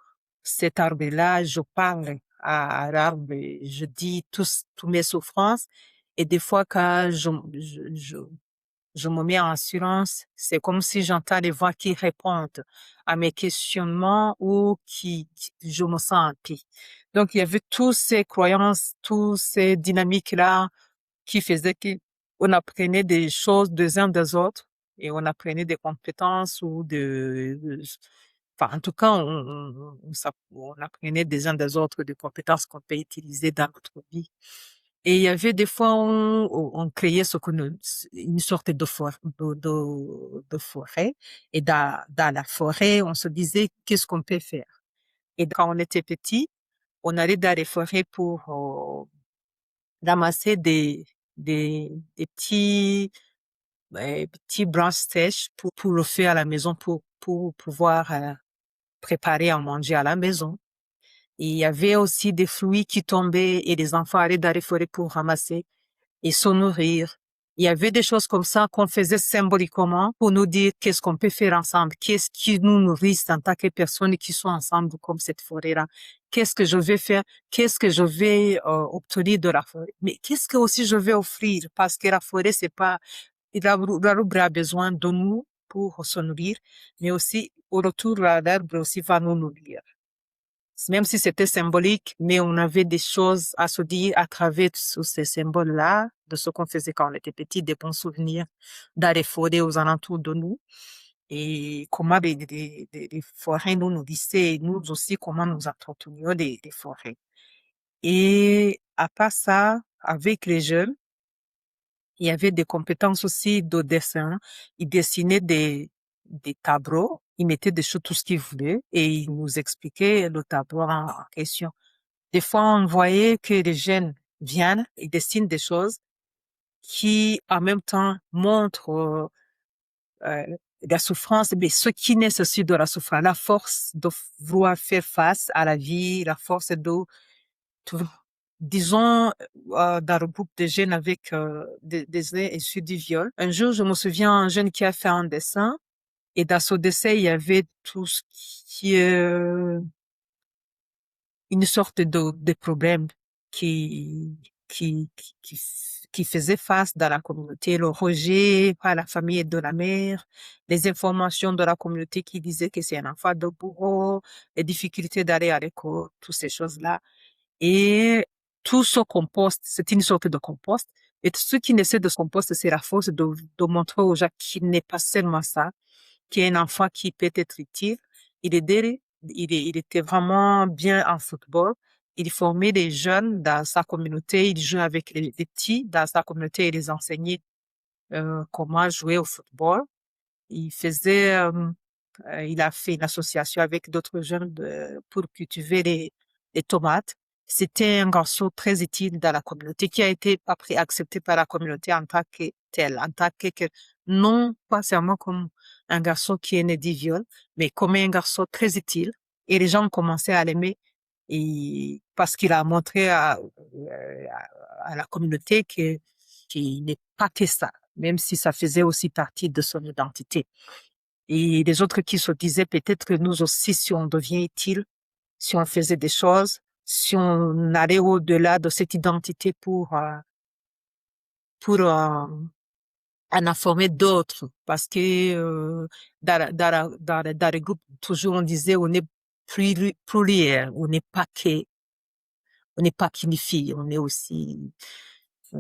cet arbre-là, je parle à l'arbre, et je dis tous mes souffrances. Et des fois, quand je me mets en silence, c'est comme si j'entends les voix qui répondent à mes questionnements ou je me sens en paix. Donc, il y avait tous ces croyances, tous ces dynamiques-là qui faisaient qu'on apprenait des choses des uns des autres et on apprenait des compétences enfin, en tout cas, on apprenait des uns des autres des compétences qu'on peut utiliser dans notre vie. Et il y avait des fois où on créait une sorte de forêt. Et dans la forêt, on se disait qu'est-ce qu'on peut faire. Et quand on était petit, on allait dans les forêts pour ramasser des petits branches sèches pour le faire à la maison, pour pouvoir préparer à manger à la maison. Et il y avait aussi des fruits qui tombaient et les enfants allaient dans les forêts pour ramasser et se nourrir. Il y avait des choses comme ça qu'on faisait symboliquement pour nous dire qu'est-ce qu'on peut faire ensemble, qu'est-ce qui nous nourrit en tant que personnes qui sont ensemble comme cette forêt-là. Qu'est-ce que je vais faire? Qu'est-ce que je vais obtenir de la forêt? Mais qu'est-ce que aussi je vais offrir? Parce que la forêt, c'est pas, l'arbre a besoin de nous pour se nourrir, mais aussi au retour, l'arbre aussi va nous nourrir. Même si c'était symbolique, mais on avait des choses à se dire à travers tous ces symboles-là, de ce qu'on faisait quand on était petit, des bons souvenirs dans les forêts aux alentours de nous, et comment les forêts nous nourrissaient, et nous aussi, comment nous entretenions des forêts. Et à part ça, avec les jeunes, il y avait des compétences aussi de dessin. Ils dessinaient des tableaux, ils mettaient des choses, tout ce qu'ils voulaient, et ils nous expliquaient le tableau en question. Des fois, on voyait que les jeunes viennent et dessinent des choses qui, en même temps, montrent la souffrance, mais ce qui nécessite de la souffrance, la force de vouloir faire face à la vie, la force de- disons, dans le groupe de jeunes avec des issus du viol. Un jour, je me souviens, un jeune qui a fait un dessin, et dans ce dessin, il y avait tout ce qui est une sorte de problème qui, qui, qui, qui faisait face dans la communauté, le rejet par la famille de la mère, les informations de la communauté qui disaient que c'est un enfant de bourreau, les difficultés d'aller à l'école, toutes ces choses-là. Et tout ce compost, c'est une sorte de compost. Et ce qui naissait de ce compost, c'est la force de montrer aux gens qu'il n'est pas seulement ça, qu'il y a un enfant qui peut être utile. Il était vraiment bien en football. Il formait des jeunes dans sa communauté. Il jouait avec les petits dans sa communauté et les enseignait comment jouer au football. Il faisait, il a fait une association avec d'autres jeunes pour cultiver les tomates. C'était un garçon très utile dans la communauté qui a été après accepté par la communauté en tant que tel, en tant non pas seulement comme un garçon qui est né du viol, mais comme un garçon très utile. Et les gens ont commencé à l'aimer et parce qu'il a montré à la communauté qu'il n'est pas que ça, même si ça faisait aussi partie de son identité. Et les autres qui se disaient peut-être que nous aussi, si on devient utile, si on faisait des choses, si on allait au-delà de cette identité pour en informer d'autres, parce que dans les groupes, toujours on disait on est pluriel, on n'est pas qu'une fille, on est aussi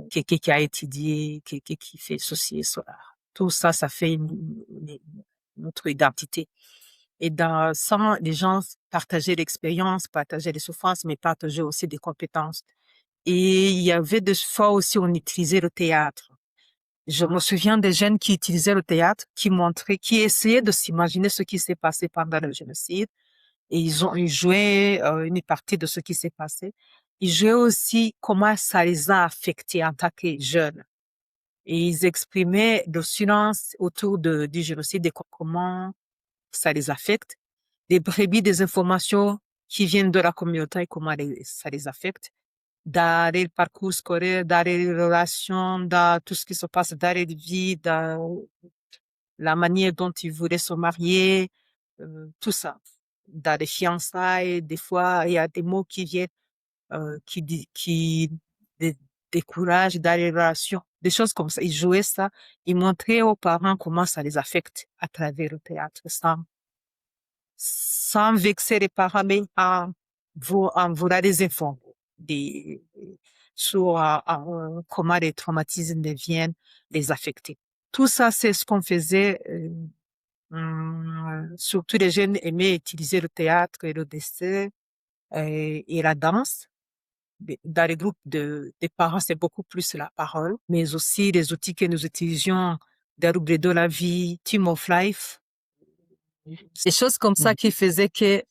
quelqu'un qui a étudié, quelqu'un qui fait ceci et cela. Tout ça, ça fait notre identité. Et dans ça, les gens partageaient l'expérience, partageaient les souffrances, mais partageaient aussi des compétences. Et il y avait des fois aussi, on utilisait le théâtre. Je me souviens des jeunes qui utilisaient le théâtre, qui essayaient de s'imaginer ce qui s'est passé pendant le génocide. Et ils jouaient une partie de ce qui s'est passé. Ils jouaient aussi comment ça les a affectés en tant que jeunes. Et ils exprimaient le silence autour du génocide et comment ça les affecte. des brebis, des informations qui viennent de la communauté et comment ça les affecte dans le parcours scolaire, dans les relations, dans tout ce qui se passe dans les vies, dans la manière dont ils voulaient se marier, tout ça. Dans les fiançailles, des fois, il y a des mots qui viennent, qui dé- découragent dans les relations, des choses comme ça. Ils jouaient ça, ils montraient aux parents comment ça les affecte à travers le théâtre, sans vexer les parents, mais en voulant des infos des, sur comment les traumatismes viennent les affecter. Tout ça, c'est ce qu'on faisait. Surtout les jeunes aimaient utiliser le théâtre et le dessin et la danse. Dans les groupes des parents, c'est beaucoup plus la parole, mais aussi les outils que nous utilisions, des rubriques de la vie, Team of Life, des choses comme ça qui faisaient que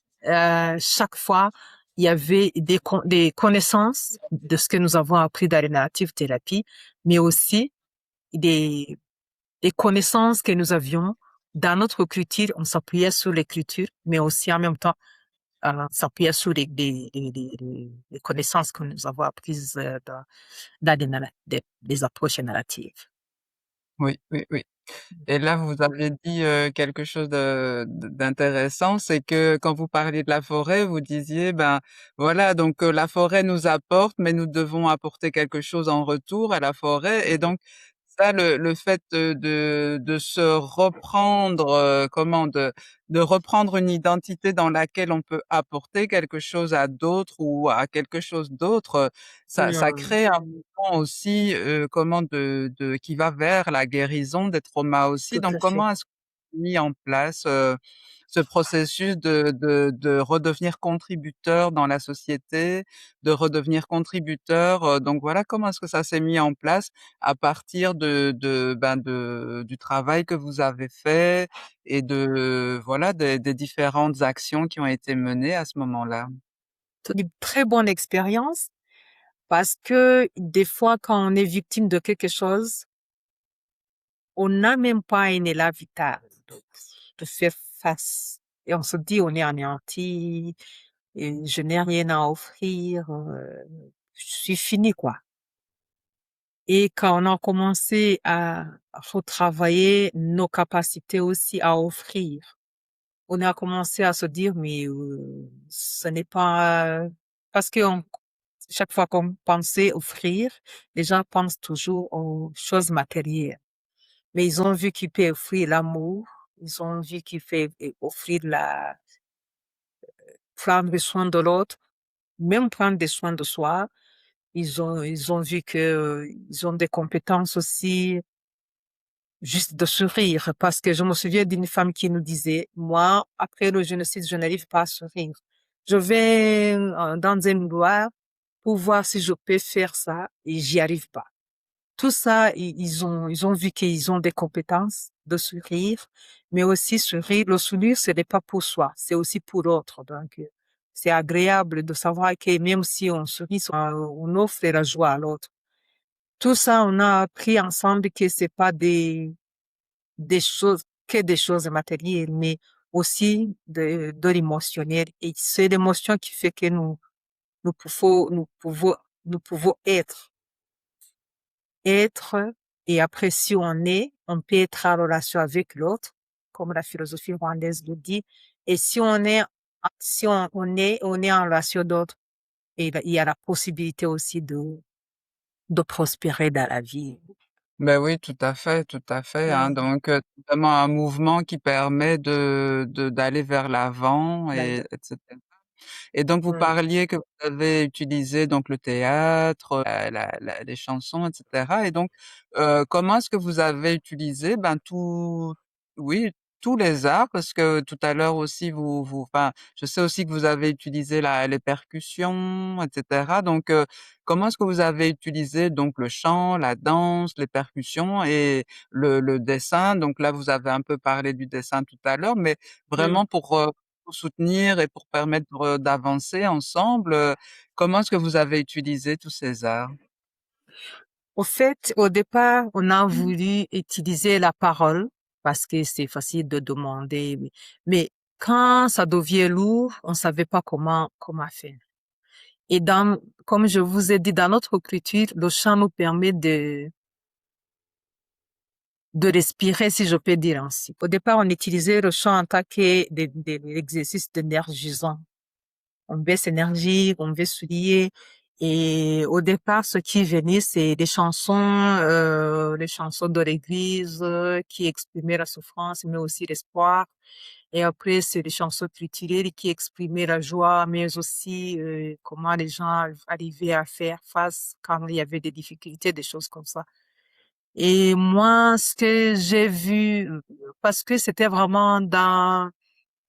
chaque fois, il y avait des connaissances de ce que nous avons appris dans les narrative thérapie, mais aussi des, des connaissances que nous avions dans notre culture. On s'appuyait sur l'écriture, mais aussi en même temps, on s'appuyait sur les connaissances que nous avons apprises dans des approches narratives. Oui, oui, oui. Et là, vous avez dit quelque chose d'intéressant, c'est que quand vous parliez de la forêt, vous disiez, ben voilà, donc la forêt nous apporte, mais nous devons apporter quelque chose en retour à la forêt. Et donc ça, le fait de se reprendre, de reprendre une identité dans laquelle on peut apporter quelque chose à d'autres ou à quelque chose d'autre, ça Mm, crée un mouvement aussi, qui va vers la guérison des traumas aussi. tout Donc à fait. comment est-ce que vous avez mis en place, ce processus de redevenir contributeur dans la société, de redevenir contributeur, donc voilà, comment est-ce que ça s'est mis en place à partir du travail que vous avez fait et voilà, des différentes actions qui ont été menées à ce moment-là? C'est une très bonne expérience parce que des fois, quand on est victime de quelque chose, on n'a même pas un élan vital de faire face. Et on se dit, on est anéanti, et je n'ai rien à offrir, je suis fini, quoi. Et quand on a commencé à retravailler nos capacités aussi à offrir, on a commencé à se dire, mais ce n'est pas... Parce que chaque fois qu'on pensait offrir, les gens pensent toujours aux choses matérielles. Mais ils ont vu qu'il peut offrir l'amour, ils ont vu qu'il peut offrir prendre soin de l'autre, même prendre des soins de soi. Ils ont vu que, ils ont des compétences aussi, juste de sourire. Parce que je me souviens d'une femme qui nous disait, moi, après le génocide, je n'arrive pas à sourire. Je vais dans un endroit pour voir si je peux faire ça et j'y arrive pas. Tout ça, ils ont vu qu'ils ont des compétences de sourire, mais aussi sourire. Le sourire, ce n'est pas pour soi, c'est aussi pour l'autre. Donc, c'est agréable de savoir que même si on sourit, on offre la joie à l'autre. Tout ça, on a appris ensemble que c'est pas des choses, que des choses matérielles, mais aussi de l'émotionnel. Et c'est l'émotion qui fait que nous pouvons être, et après, si on est, on peut être en relation avec l'autre, comme la philosophie rwandaise le dit. Et si on est en relation d'autres, et il y a la possibilité aussi de prospérer dans la vie. Ben oui, tout à fait, hein. Mm. Donc, c'est vraiment un mouvement qui permet d'aller vers l'avant et Là, etc. Et donc vous mm, parliez que vous avez utilisé donc le théâtre, les chansons, et cetera. Et donc, comment est-ce que vous avez utilisé, ben, oui, tous les arts? Parce que tout à l'heure aussi enfin, je sais aussi que vous avez utilisé les percussions, et cetera. Donc, comment est-ce que vous avez utilisé donc le chant, la danse, les percussions et le dessin? Donc là, vous avez un peu parlé du dessin tout à l'heure, mais mm. vraiment pour soutenir et pour permettre, d'avancer ensemble, comment est-ce que vous avez utilisé tous ces arts? Au fait, au départ, on a voulu utiliser la parole parce que c'est facile de demander, mais quand ça devient lourd, on savait pas comment faire. Et comme je vous ai dit, dans notre culture, le chant nous permet de respirer, si je peux dire ainsi. Au départ, on utilisait le chant en tant que des exercices d'énergisant. On veut s'énergie, on veut soulier. Et au départ, ce qui venait, c'est les chansons de l'église qui exprimaient la souffrance, mais aussi l'espoir. Et après, c'est les chansons culturelles qui exprimaient la joie, mais aussi comment les gens arrivaient à faire face quand il y avait des difficultés, des choses comme ça. Et moi, ce que j'ai vu, parce que c'était vraiment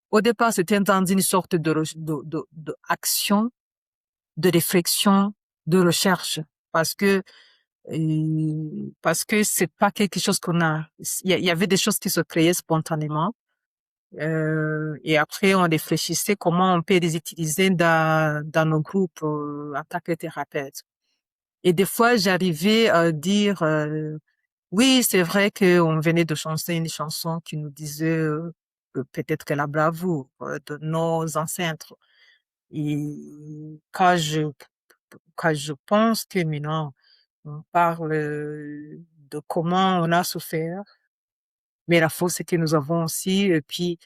au départ, c'était dans une sorte de action, de réflexion, de recherche, parce que c'est pas quelque chose il y avait des choses qui se créaient spontanément. Et après, on réfléchissait comment on peut les utiliser dans nos groupes en tant que thérapeute. Et des fois, j'arrivais à dire, oui, c'est vrai qu'on venait de chanter une chanson qui nous disait que peut-être que la bravoure de nos ancêtres. Et quand je, quand je pense que maintenant, on parle de comment on a souffert, mais la force que nous avons aussi, et puis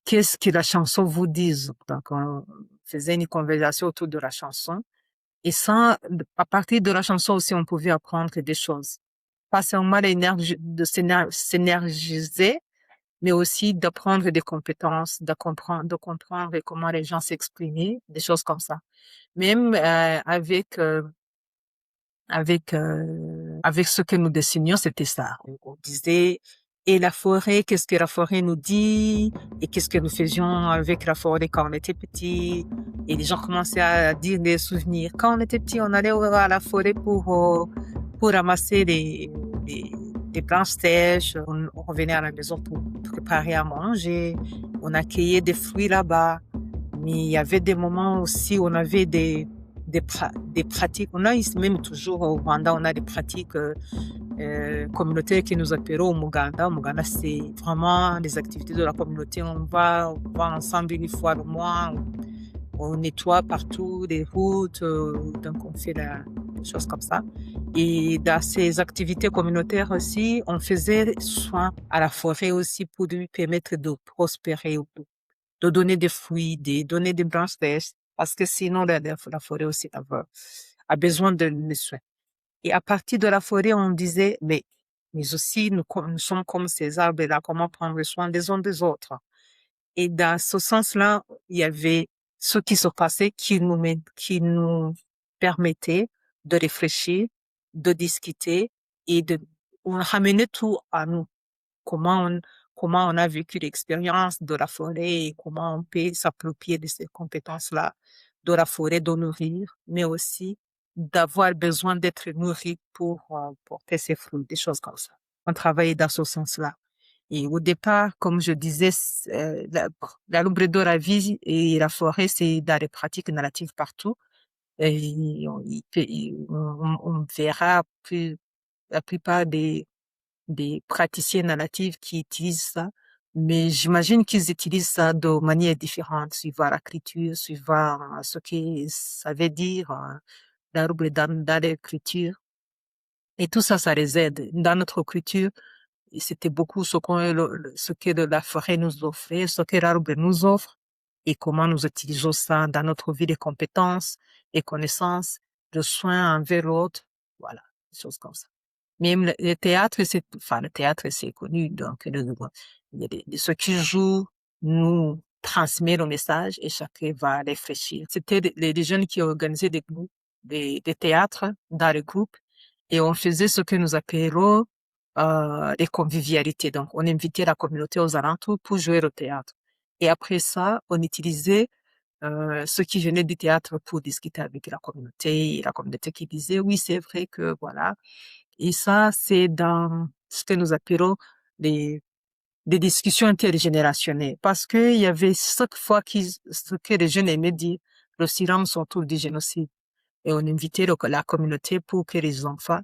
qu'est-ce que la chanson vous dit. Donc, on faisait une conversation autour de la chanson. Et ça, à partir de la chanson aussi, on pouvait apprendre des choses. Pas seulement l'énergie, de s'énergiser, mais aussi d'apprendre des compétences, de comprendre comment les gens s'exprimaient, des choses comme ça. Même avec ce que nous dessinions, c'était ça. On disait, et la forêt, qu'est-ce que la forêt nous dit? Et qu'est-ce que nous faisions avec la forêt quand on était petit? Et les gens commençaient à dire des souvenirs. Quand on était petit, on allait à la forêt pour ramasser des branches sèches. On revenait à la maison pour préparer à manger. On accueillait des fruits là-bas. Mais il y avait des moments aussi où on avait des pratiques. On a ici même toujours au Rwanda, on a des pratiques communautaires qui nous appellent au Muganda. Au Muganda, c'est vraiment des activités de la communauté. On va ensemble une fois le mois. On nettoie partout les routes. Donc, on fait des choses comme ça. Et dans ces activités communautaires aussi, on faisait soin à la forêt aussi pour lui permettre de prospérer, de donner des fruits, de donner des branches sèches, parce que sinon la forêt aussi a besoin de soins. Et à partir de la forêt, on disait, mais aussi nous sommes comme ces arbres-là, comment prendre soin des uns des autres. Et dans ce sens-là, il y avait ce qui se passait qui nous permettait de réfléchir, de discuter et on ramenait tout à nous comment comment on a vécu l'expérience de la forêt et comment on peut s'approprier de ces compétences-là de la forêt, de nourrir, mais aussi d'avoir besoin d'être nourri pour porter ses fruits, des choses comme ça. On travaillait dans ce sens-là. Et au départ, comme je disais, la vie et la forêt, c'est dans les pratiques natives partout. Et on verra la plupart des praticiens natifs qui utilisent ça, mais j'imagine qu'ils utilisent ça de manière différente, suivant la culture, suivant ce que ça veut dire, l'arbre dans l'écriture. Et tout ça, ça les aide. Dans notre culture, c'était beaucoup ce que la forêt nous offrait, ce que l'arbre nous offre, et comment nous utilisons ça dans notre vie, de compétences, et connaissances, de soins envers l'autre. Voilà, des choses comme ça. Même le théâtre, le théâtre, c'est connu. Donc, il y a ceux qui jouent nous transmet le message et chacun va réfléchir. C'était les jeunes qui organisaient des groupes, des théâtres dans les groupes et on faisait ce que nous appelons des convivialités. Donc, on invitait la communauté aux alentours pour jouer au théâtre. Et après ça, on utilisait ceux qui venaient du théâtre pour discuter avec la communauté et la communauté qui disait oui, c'est vrai que voilà, et ça, c'est dans ce que nous appelons des discussions intergénérationnelles. Parce que il y avait chaque fois ce que les jeunes aimaient dire, le silence autour du génocide. Et on invitait la communauté pour que les enfants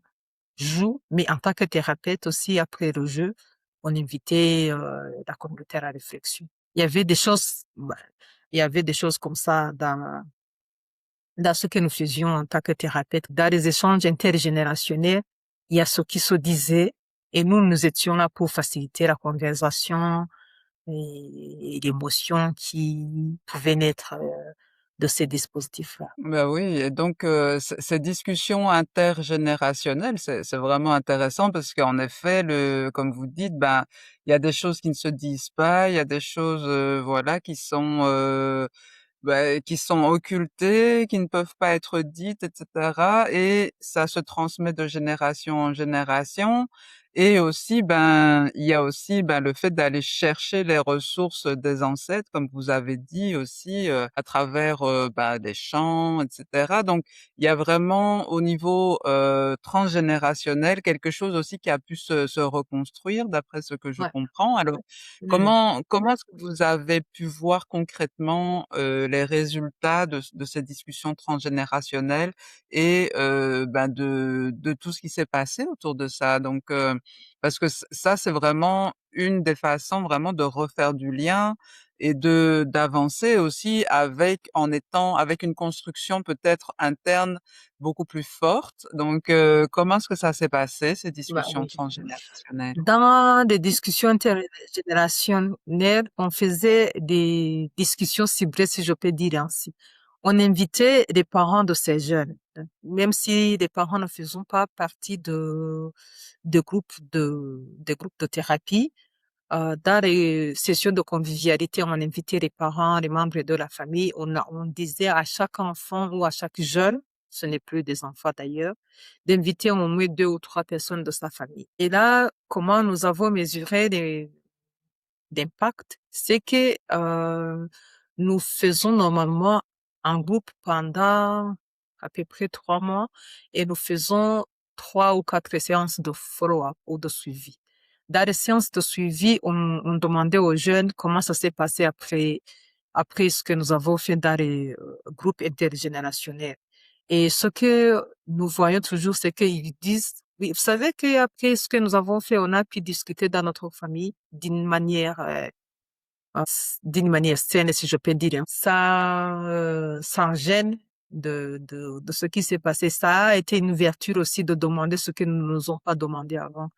jouent, mais en tant que thérapeute aussi, après le jeu, on invitait la communauté à la réflexion. Il y avait des choses, il y avait des choses comme ça dans ce que nous faisions en tant que thérapeute, dans les échanges intergénérationnels. Il y a ce qui se disait et nous étions là pour faciliter la conversation et l'émotion qui pouvait naître de ces dispositifs-là. Bah oui, et donc ces discussions intergénérationnelles, c'est vraiment intéressant parce qu'en effet, comme vous dites, ben il y a des choses qui ne se disent pas, il y a des choses, voilà, qui sont occultées, qui ne peuvent pas être dites, etc. Et ça se transmet de génération en génération. Et aussi, ben, il y a aussi, ben, le fait d'aller chercher les ressources des ancêtres, comme vous avez dit aussi, à travers, bah, des chants, etc. Donc, il y a vraiment au niveau transgénérationnel quelque chose aussi qui a pu se reconstruire, d'après ce que je Ouais. comprends. Alors, Mm. comment est-ce que vous avez pu voir concrètement, les résultats de ces discussions transgénérationnelles et ben, de tout ce qui s'est passé autour de ça? Donc, parce que ça, c'est vraiment une des façons vraiment de refaire du lien et d'avancer aussi avec une construction peut-être interne beaucoup plus forte. Donc, comment est-ce que ça s'est passé, ces Bah discussions oui. transgénérationnelles? Dans des discussions intergénérationnelles, on faisait des discussions ciblées, si je peux dire ainsi. On invitait les parents de ces jeunes, même si les parents ne faisaient pas partie de groupes de thérapie. Dans les sessions de convivialité, on invitait les parents, les membres de la famille. On disait à chaque enfant ou à chaque jeune, ce n'est plus des enfants d'ailleurs, d'inviter au moins 2 ou 3 personnes de sa famille. Et là, comment nous avons mesuré d'impact, c'est que nous faisons normalement un groupe pendant à peu près 3 mois et nous faisons 3 ou 4 séances de follow-up ou de suivi. Dans les séances de suivi, on demandait aux jeunes comment ça s'est passé après ce que nous avons fait dans les groupes intergénérationnels. Et ce que nous voyons toujours, c'est qu'ils disent, oui, vous savez qu'après ce que nous avons fait, on a pu discuter dans notre famille d'une manière saine, si je peux dire, hein, sans gêne de ce qui s'est passé. Ça a été une ouverture aussi de demander ce que nous ne nous ont pas demandé avant.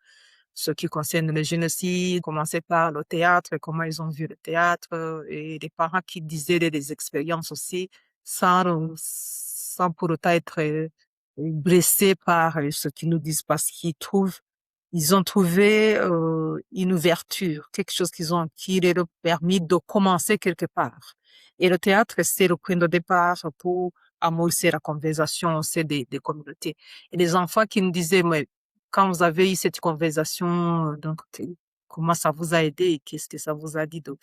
Ce qui concerne le génocide, commencer par le théâtre, comment ils ont vu le théâtre, et les parents qui disaient des expériences aussi, sans pour autant être blessés par ce qu'ils nous disent, parce qu'ils trouvent ils ont trouvé une ouverture, quelque chose qui leur a permis de commencer quelque part. Et le théâtre, c'est le point de départ pour amorcer la conversation au sein des communautés. Et les enfants qui nous disaient, mais quand vous avez eu cette conversation, donc comment ça vous a aidé et qu'est-ce que ça vous a dit? Donc,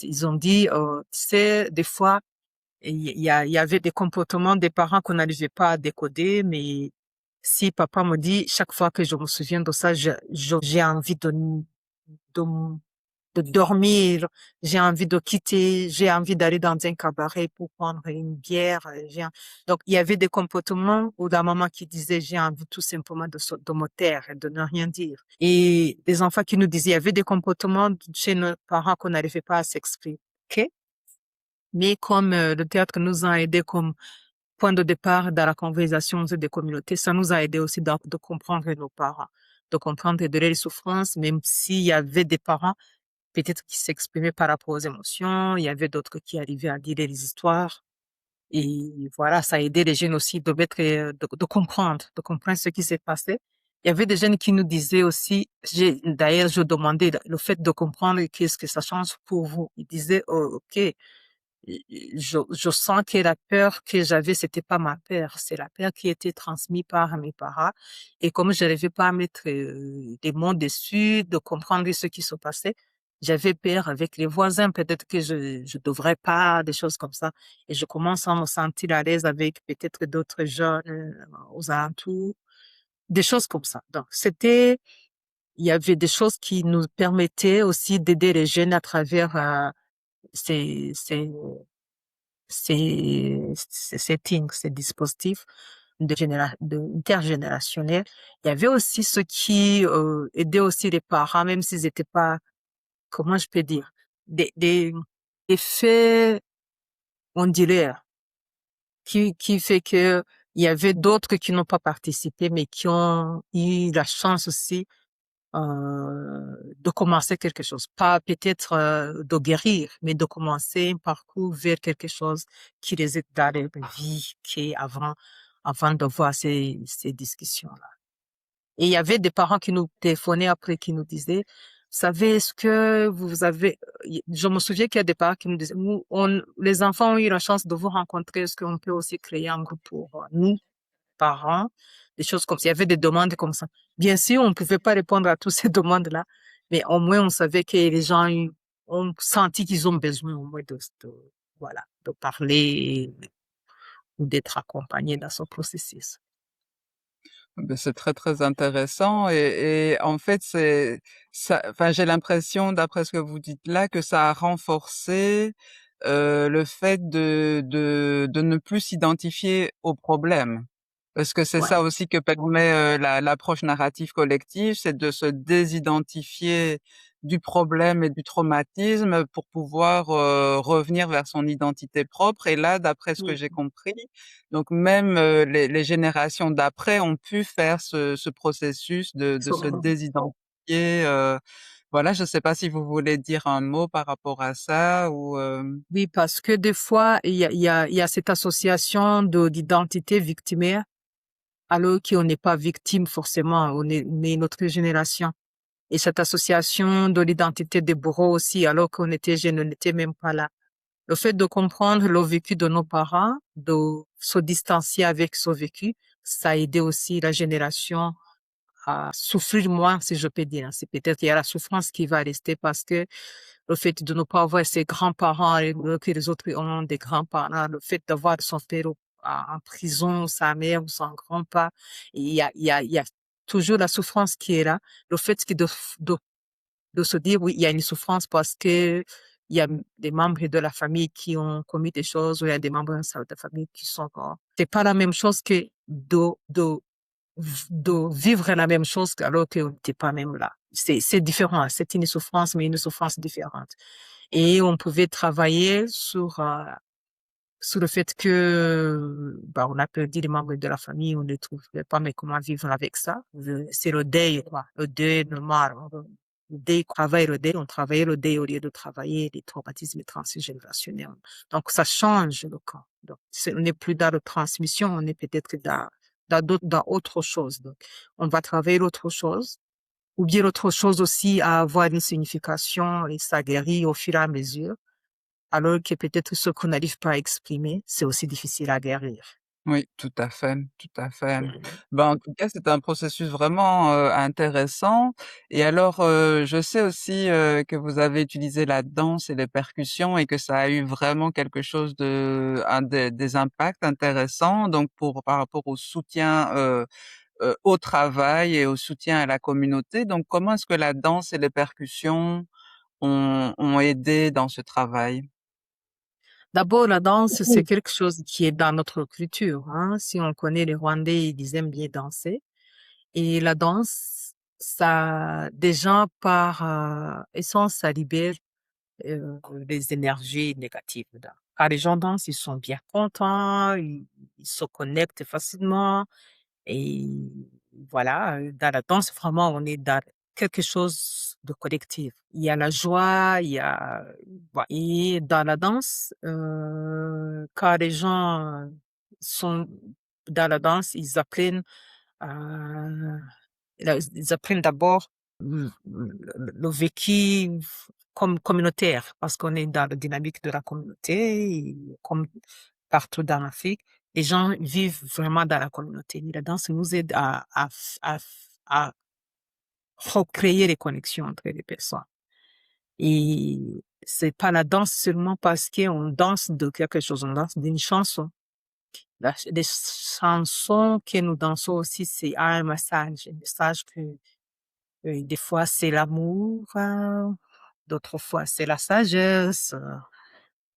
ils ont dit, tu sais, des fois, il y avait des comportements des parents qu'on n'arrivait pas à décoder, mais si papa me dit, chaque fois que je me souviens de ça, j'ai envie de, de dormir, j'ai envie de quitter, j'ai envie d'aller dans un cabaret pour prendre une bière. Donc, il y avait des comportements où la maman qui disait, j'ai envie tout simplement de me taire et de ne rien dire. Et des enfants qui nous disaient, il y avait des comportements chez nos parents qu'on n'arrivait pas à s'exprimer. OK? Mais comme le théâtre nous a aidé comme point de départ dans la conversation des communautés, ça nous a aidé aussi de comprendre nos parents, de comprendre de leurs souffrances, même s'il y avait des parents peut-être qui s'exprimaient par rapport aux émotions, il y avait d'autres qui arrivaient à dire des histoires. Et voilà, ça a aidé les jeunes aussi de comprendre ce qui s'est passé. Il y avait des jeunes qui nous disaient aussi, d'ailleurs, je demandais le fait de comprendre qu'est-ce que ça change pour vous. Ils disaient, oh, OK, je sens que la peur que j'avais, c'était pas ma peur, c'est la peur qui était transmise par mes parents. Et comme je n'arrivais pas à mettre des mots dessus, de comprendre ce qui se passait, j'avais peur avec les voisins, peut-être que je devrais pas, des choses comme ça. Et je commence à me sentir à l'aise avec peut-être d'autres jeunes aux alentours, des choses comme ça. Donc, il y avait des choses qui nous permettaient aussi d'aider les jeunes à travers ces ces settings, ces dispositifs intergénérationnels. Il y avait aussi ceux qui aidaient aussi les parents, même s'ils n'étaient pas, comment je peux dire, effet ondulaire qui fait que il y avait d'autres qui n'ont pas participé, mais qui ont eu la chance aussi de commencer quelque chose. Pas peut-être de guérir, mais de commencer un parcours vers quelque chose qui les aide dans leur vie avant de voir ces discussions-là. Et il y avait des parents qui nous téléphonaient après, qui nous disaient, vous savez, est-ce que vous avez, je me souviens qu'il y a des parents qui nous disaient, les enfants ont eu la chance de vous rencontrer, est-ce qu'on peut aussi créer un groupe pour nous, parents, des choses comme ça. Il y avait des demandes comme ça. Bien sûr, on ne pouvait pas répondre à toutes ces demandes-là, mais au moins on savait que les gens ont senti qu'ils ont besoin au moins voilà, de parler ou d'être accompagnés dans ce processus. Ben, c'est très, très intéressant et en fait, c'est ça enfin, j'ai l'impression, d'après ce que vous dites là, que ça a renforcé, le fait de ne plus s'identifier au problème. Parce que c'est Ouais, ça aussi que permet, l'approche narrative collective, c'est de se désidentifier du problème et du traumatisme pour pouvoir, revenir vers son identité propre et là, d'après ce que oui, j'ai compris, donc même, les générations d'après ont pu faire ce processus de se absolument. désidentifier, voilà, je ne sais pas si vous voulez dire un mot par rapport à ça ou, Oui, parce que des fois, il y a cette association d'identité victimaire, alors qu'on n'est pas victime forcément, on est notre génération. Et cette association de l'identité des bourreaux aussi, alors qu'on était jeunes, on n'était même pas là. Le fait de comprendre le vécu de nos parents, de se distancier avec ce vécu, ça a aidé aussi la génération à souffrir moins, si je peux dire. C'est peut-être qu'il y a la souffrance qui va rester parce que le fait de ne pas avoir ses grands-parents, que les autres ont des grands-parents, le fait d'avoir son père en prison, sa mère ou son grand-père, il y a toujours la souffrance qui est là. Le fait de, de se dire, oui, il y a une souffrance parce que il y a des membres de la famille qui ont commis des choses, ou il y a des membres de la famille qui sont morts. C'est pas la même chose que de vivre la même chose alors qu'on n'était pas même là. C'est différent. C'est une souffrance, mais une souffrance différente. Et on pouvait travailler sur le fait que, bah, on a perdu des membres de la famille, on ne trouvait pas, mais comment vivre avec ça? C'est le deuil, quoi. Le deuil normal. Le deuil, travaille le deuil, on travaillait le deuil au lieu de travailler les traumatismes transgénérationnels. Donc, ça change le cas. Donc, on n'est plus dans la transmission, on est peut-être dans autre chose. Donc, on va travailler l'autre chose. Ou bien l'autre chose aussi à avoir une signification et ça guérit au fur et à mesure. Alors que peut-être ce qu'on n'arrive pas à exprimer, c'est aussi difficile à guérir. oui, tout à fait, tout à fait. Ben, en tout cas, c'est un processus vraiment, intéressant et alors, je sais aussi, que vous avez utilisé la danse et les percussions et que ça a eu vraiment quelque chose un des impacts intéressants donc par rapport au soutien, au travail et au soutien à la communauté. Donc comment est-ce que la danse et les percussions ont aidé dans ce travail? D'abord, la danse, c'est quelque chose qui est dans notre culture, hein. Si on connaît les Rwandais, ils aiment bien danser. Et la danse, ça, déjà par essence, ça libère les énergies négatives. Quand les gens dansent, ils sont bien contents, ils se connectent facilement. Et voilà, dans la danse, vraiment, on est dans quelque chose de collectif. Il y a la joie, il y a, voilà. Et dans la danse, quand les gens sont dans la danse, ils apprennent d'abord le vécu comme communautaire, parce qu'on est dans la dynamique de la communauté, et comme partout dans l'Afrique, les gens vivent vraiment dans la communauté. Et la danse nous aide à, à recréer les connexions entre les personnes. Et c'est pas la danse seulement parce qu'on danse de quelque chose, on danse d'une chanson. Les chansons que nous dansons aussi, c'est un message que des fois c'est l'amour, d'autres fois c'est la sagesse,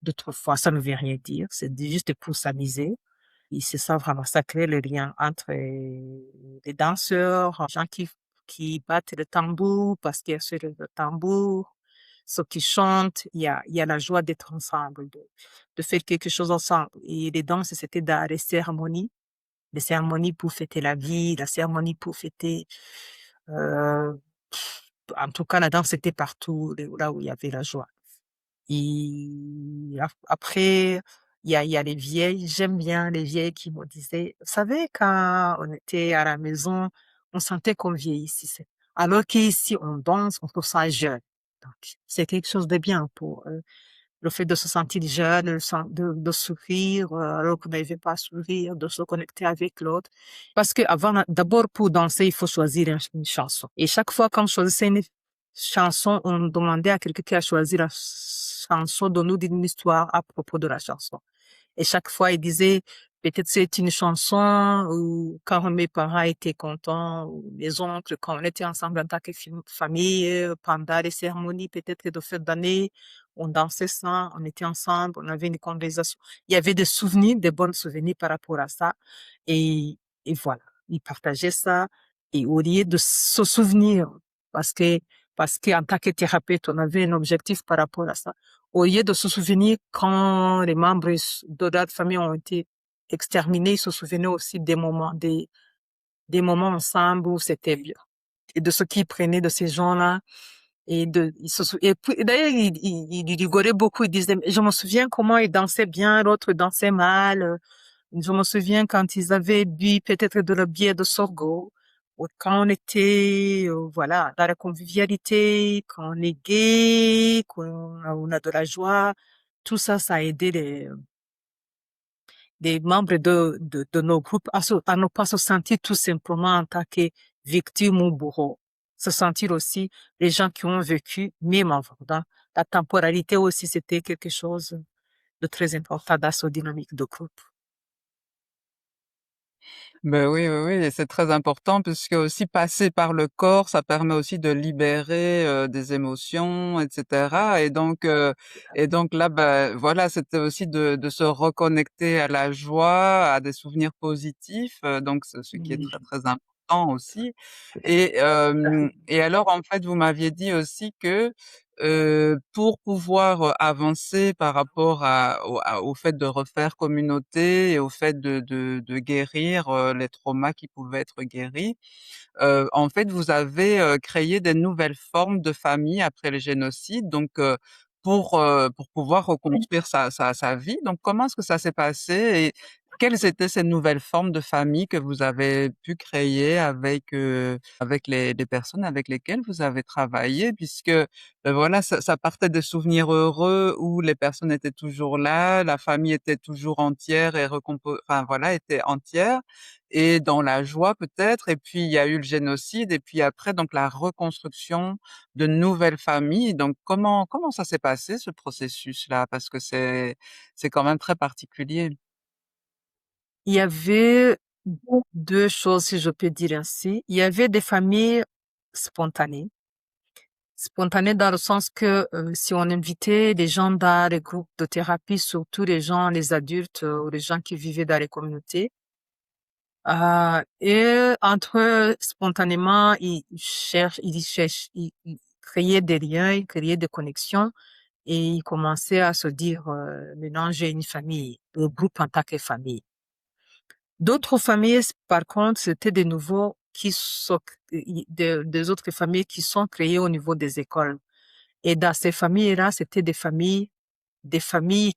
d'autres fois ça ne veut rien dire, c'est juste pour s'amuser. Et c'est ça vraiment, ça crée le lien entre les danseurs, les gens qui battent le tambour parce qu'il y a sur le tambour. ceux qui chantent, il y a la joie d'être ensemble, de faire quelque chose ensemble. Et les danses, c'était dans les cérémonies pour fêter la vie, la cérémonie pour fêter, euh, en tout cas, la danse était partout, là où il y avait la joie. Et après, il y a les vieilles. J'aime bien les vieilles qui me disaient, vous savez, quand on était à la maison, on sentait qu'on vieillissait. Alors qu'ici, on danse, on se sent jeune. Donc, c'est quelque chose de bien pour le fait de se sentir jeune, de sourire, alors qu'on n'arrivait pas à sourire, de se connecter avec l'autre. Parce que avant, d'abord, pour danser, il faut choisir une chanson. Et chaque fois qu'on choisissait une chanson, on demandait à quelqu'un qui a choisi la chanson de nous dire une histoire à propos de la chanson. Et chaque fois, il disait, peut-être c'est une chanson où quand mes parents étaient contents, ou mes oncles, quand on était ensemble en tant que famille, pendant les cérémonies, peut-être de fin d'année, on dansait ça, on était ensemble, on avait une conversation. Il y avait des souvenirs, des bons souvenirs par rapport à ça. Et, et voilà, ils partageaient ça. Et au lieu de se souvenir, parce que, parce qu'en tant que thérapeute, on avait un objectif par rapport à ça au lieu de se souvenir quand les membres de notre famille ont été exterminés, ils se souvenaient aussi des moments ensemble où c'était bien. Et de ce qu'ils prenaient de ces gens-là. Et puis, d'ailleurs, ils rigolaient beaucoup. Ils disaient, je me souviens comment ils dansaient bien, l'autre dansait mal. Je me souviens quand ils avaient bu peut-être de la bière de sorgho, ou quand on était, voilà, dans la convivialité, quand on est gai, quand on a de la joie. Tout ça, ça a aidé les membres de nos groupes à ne pas se sentir tout simplement en tant que victime ou bourreau. Se sentir aussi les gens qui ont vécu, même avant. Dans la temporalité aussi, c'était quelque chose de très important dans cette dynamique de groupe. Ben oui, oui, oui, et c'est très important puisque aussi passer par le corps, ça permet aussi de libérer des émotions, etc. Et donc là, ben voilà, c'était aussi de se reconnecter à la joie, à des souvenirs positifs, donc ce qui est très Oui. très important aussi. Et alors en fait, vous m'aviez dit aussi que pour pouvoir avancer par rapport au fait de refaire communauté et au fait de guérir les traumas qui pouvaient être guéris, en fait, vous avez créé des nouvelles formes de famille après le génocide, donc pour pouvoir reconstruire sa vie. Donc, comment est-ce que ça s'est passé et quelles étaient ces nouvelles formes de famille que vous avez pu créer avec les personnes avec lesquelles vous avez travaillé, puisque voilà, ça partait des souvenirs heureux où les personnes étaient toujours là, la famille était toujours entière et enfin voilà, était entière et dans la joie peut-être. Et puis il y a eu le génocide et puis après donc la reconstruction de nouvelles familles. Donc comment ça s'est passé ce processus-là? Parce que c'est quand même très particulier. Il y avait deux choses, si je peux dire ainsi. Il y avait des familles spontanées. Spontanées dans le sens que si on invitait des gens dans les groupes de thérapie, surtout les gens, les adultes ou les gens qui vivaient dans les communautés, et entre eux, spontanément, ils créaient des liens, ils créaient des connexions et ils commençaient à se dire, maintenant j'ai une famille, le groupe en tant que famille. D'autres familles, par contre, c'était des nouveaux des autres familles qui sont créées au niveau des écoles. Et dans ces familles-là, c'était des familles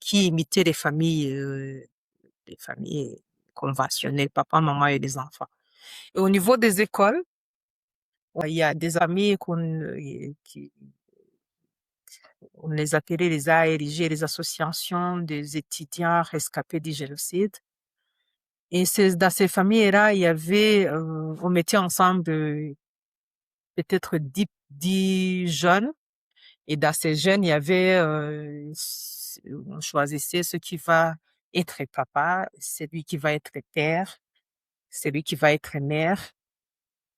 qui imitaient les familles conventionnelles, papa, maman et les enfants. Et au niveau des écoles, ouais, il y a des amis on les appelait les ARG, les associations des étudiants rescapés du génocide. Et dans ces familles-là, il y avait, on mettait ensemble peut-être dix jeunes. Et dans ces jeunes, il y avait, on choisissait ce qui va être papa, celui qui va être père, celui qui va être mère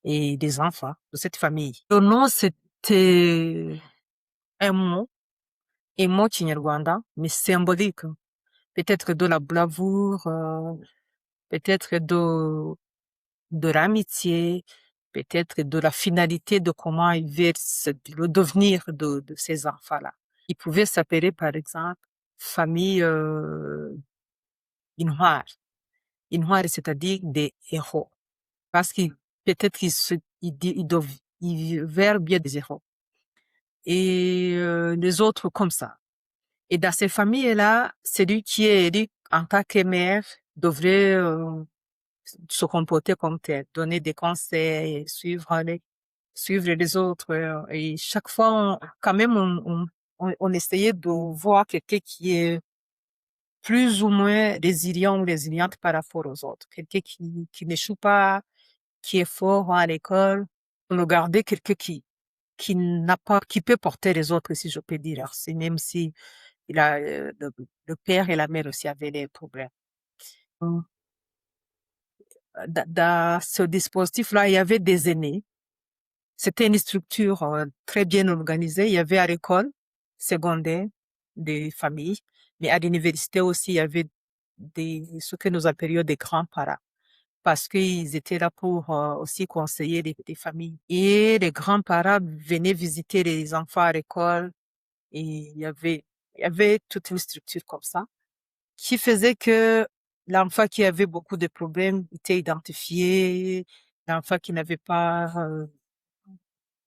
et des enfants de cette famille. Le nom, c'était un mot, un mot kinyarwanda, mais symbolique. Peut-être de la bravoure, peut-être de l'amitié, peut-être de la finalité de comment il veut le devenir de ces enfants-là. Ils pouvaient s'appeler, par exemple, famille Inhoir. Inhoir, c'est-à-dire des héros. Parce qu'ils, peut-être ils veulent bien des héros. Et les autres comme ça. Et dans ces familles-là, celui qui est élu en tant que mère devrait se comporter comme tel, donner des conseils, suivre les autres. Et chaque fois, quand même, on essayait de voir quelqu'un qui est plus ou moins résilient ou résiliente par rapport aux autres. Quelqu'un qui n'échoue pas, qui est fort à l'école. On regardait quelqu'un qui n'a pas, qui peut porter les autres, si je peux dire. C'est même si le père et la mère aussi avaient des problèmes. Hum. Dans ce dispositif-là, il y avait des aînés. C'était une structure très bien organisée. Il y avait à l'école secondaire des familles, mais à l'université aussi, il y avait ce que nous appelions des grands-parents, parce qu'ils étaient là pour aussi conseiller les familles. Et les grands-parents venaient visiter les enfants à l'école et il y avait toute une structure comme ça qui faisait que l'enfant qui avait beaucoup de problèmes était identifié, l'enfant qui n'avait pas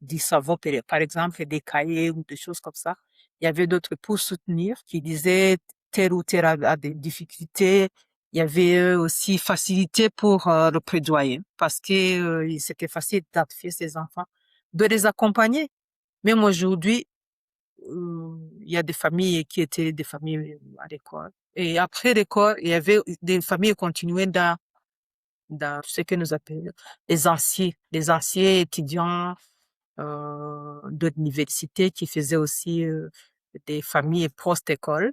du savon, par exemple, des cahiers ou des choses comme ça. Il y avait d'autres pour soutenir qui disaient tel ou tel a des difficultés. Il y avait aussi facilité pour le plaidoyer parce que c'était facile d'identifier ces enfants, de les accompagner. Même aujourd'hui, il y a des familles qui étaient des familles à l'école. Et après l'école, il y avait des familles qui continuaient dans ce que nous appelons les anciens étudiants de l'université qui faisaient aussi des familles post-école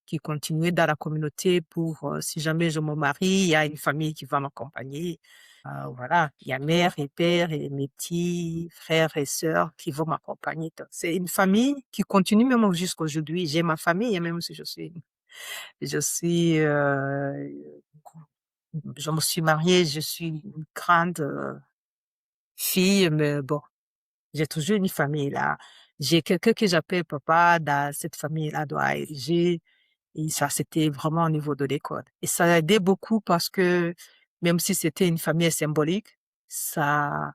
qui continuaient dans la communauté pour si jamais je me marie, il y a une famille qui va m'accompagner. Voilà, il y a mère et père et mes petits frères et sœurs qui vont m'accompagner. Donc, c'est une famille qui continue même jusqu'à aujourd'hui. J'ai ma famille, et même si je suis, je me suis mariée, je suis une grande fille, mais bon, j'ai toujours une famille là. J'ai quelqu'un que j'appelle papa dans cette famille-là doit ériger. Et ça, c'était vraiment au niveau de l'école. Et ça a aidé beaucoup parce que même si c'était une famille symbolique, ça,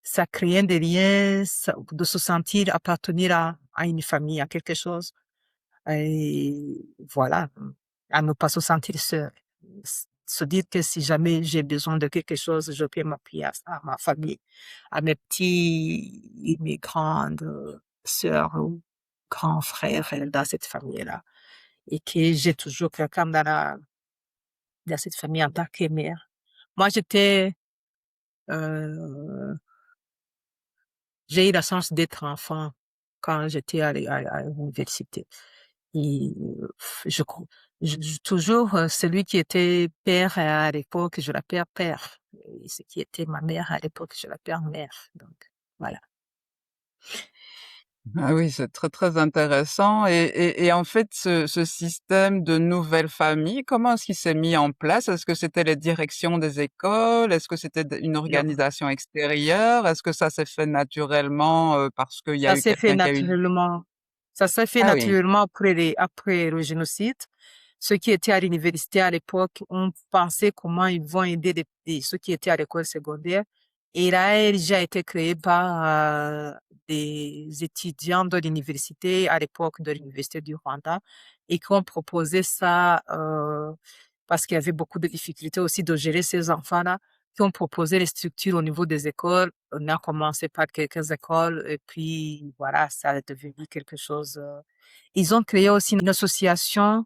ça créait des liens, de se sentir appartenir à une famille, à quelque chose. Et voilà, à ne pas se sentir seul. Se dire que si jamais j'ai besoin de quelque chose, je peux m'appuyer à ma famille, à mes petits et mes grandes sœurs ou grands frères dans cette famille-là. Et que j'ai toujours quelqu'un dans cette famille en tant que mère. Moi, euh, j'ai eu la chance d'être enfant quand j'étais à l'université. Et je, crois- toujours celui qui était père à l'époque, je l'appelle père. Et ce qui était ma mère à l'époque, je l'appelle mère. Donc, voilà. Ah oui, c'est très, très intéressant et en fait, ce système de nouvelles familles, comment est-ce qu'il s'est mis en place? Est-ce que c'était les directions des écoles? Est-ce que c'était une Non. organisation extérieure? Est-ce que ça s'est fait naturellement, parce qu'il y a Ça eu s'est fait quelqu'un qui a eu naturellement. Ça s'est fait ah oui. naturellement après le génocide. Ceux qui étaient à l'université à l'époque ont pensé comment ils vont aider ceux qui étaient à l'école secondaire. Et là, elle a déjà été créée par des étudiants de l'université à l'époque de l'université du Rwanda et qui ont proposé ça parce qu'il y avait beaucoup de difficultés aussi de gérer ces enfants-là, qui ont proposé les structures au niveau des écoles. On a commencé par quelques écoles et puis voilà, ça a devenu quelque chose. Ils ont créé aussi une association,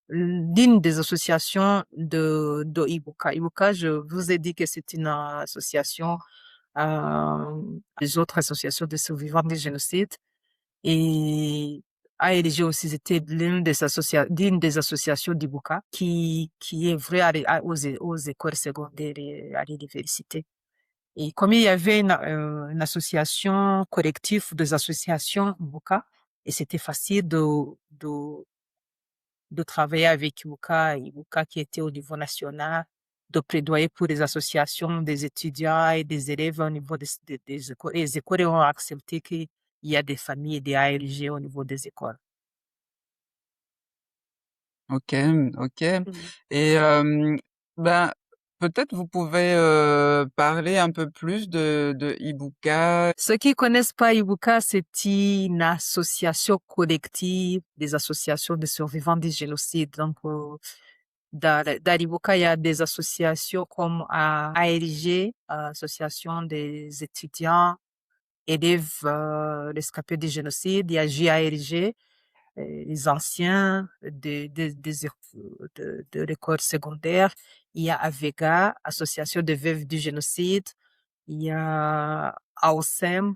l'une des associations de Ibuka. Ibuka, je vous ai dit que c'est une association, des autres associations de survivants du génocide. Et ALG aussi, c'était d'une des associations d'Ibuka qui est vrai aux écoles secondaires et à l'université. Et comme il y avait une association collective des associations Ibuka, et c'était facile de travailler avec Ibuka, Ibuka qui était au niveau national. de plaidoyer pour les associations des étudiants et des élèves au niveau des écoles. Et les écoles ont accepté qu'il y a des familles et des ALG au niveau des écoles. OK, OK. Mhm. Et ben, peut-être vous pouvez parler un peu plus de Ibuka. Ceux qui connaissent pas Ibuka, c'est une association collective des associations de survivants du génocide. Donc, dans l'Ibuka, il y a des associations comme ALG, Association des étudiants, élèves rescapés du génocide. Il y a JALG, les anciens de l'école secondaire. Il y a AVEGA, Association des veuves du génocide. Il y a AOSEM,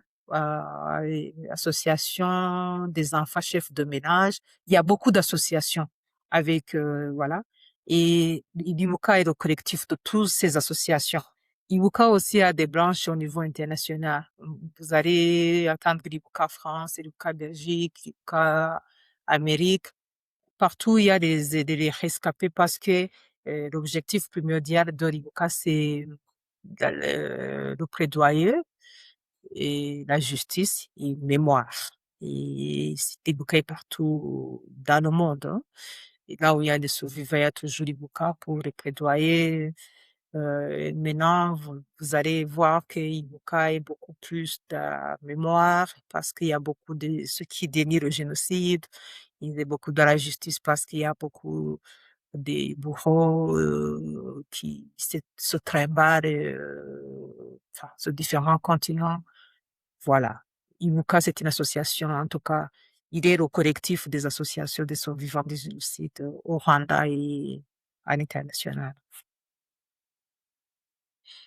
Association des enfants chefs de ménage. Il y a beaucoup d'associations avec, voilà. Et l'IWUKA est le collectif de toutes ces associations. IWUKA aussi a des branches au niveau international. Vous allez entendre l'IWUKA France, l'IWUKA Belgique, l'IWUKA Amérique. Partout, il y a des rescapés parce que l'objectif primordial de l'IWUKA, c'est le plaidoyer et la justice et mémoire. Et c'est débouqué partout dans le monde, hein. Et là où il y a des survivants, il y a toujours des bouquins pour les plaidoyer. Maintenant, vous allez voir que Ibuka est beaucoup plus de mémoire parce qu'il y a beaucoup de ceux qui dénient le génocide. Il y a beaucoup de la justice parce qu'il y a beaucoup des bourreaux qui se trimballent enfin, sur différents continents. Voilà. IMUCA, c'est une association, en tout cas, il est au collectif des associations des survivants des génocides au Rwanda et à l'international.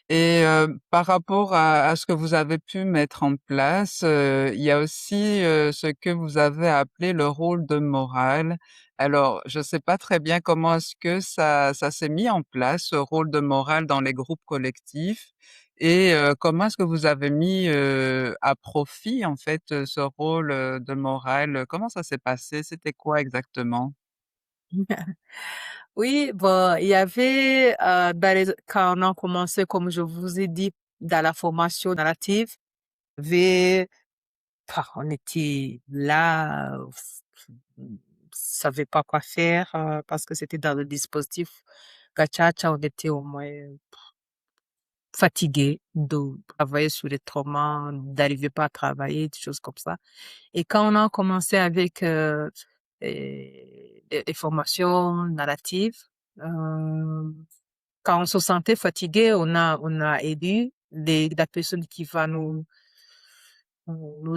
Et par rapport à ce que vous avez pu mettre en place, il y a aussi ce que vous avez appelé le rôle de morale. Alors, je ne sais pas très bien comment est-ce que ça s'est mis en place, ce rôle de morale dans les groupes collectifs, et comment est-ce que vous avez mis à profit en fait ce rôle de morale. Comment ça s'est passé? C'était quoi exactement? Oui, bon, il y avait, quand on a commencé, comme je vous ai dit, dans la formation narrative, avait, on était là, savait pas quoi faire, parce que c'était dans le dispositif Gachacha, on était au moins fatigué de travailler sur les traumas, d'arriver pas à travailler, des choses comme ça. Et quand on a commencé avec les formations narratives, euh, quand on se sentait fatigué, on a élu la personne qui va nous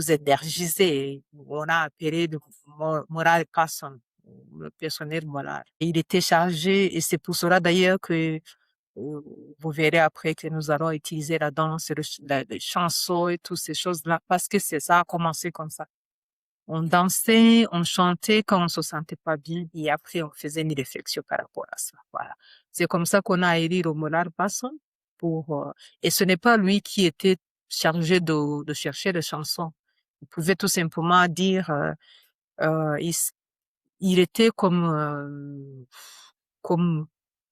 énergiser. On a appelé le moral person, le personnel moral. Et il était chargé, et c'est pour cela d'ailleurs que vous verrez après que nous allons utiliser la danse, les chansons et toutes ces choses-là, parce que c'est ça a commencé comme ça. On dansait, on chantait quand on se sentait pas bien, et après on faisait une réflexion par rapport à ça. Voilà. C'est comme ça qu'on a élu Romuald Passon et ce n'est pas lui qui était chargé de chercher les chansons. Il pouvait tout simplement dire, euh, il, il était comme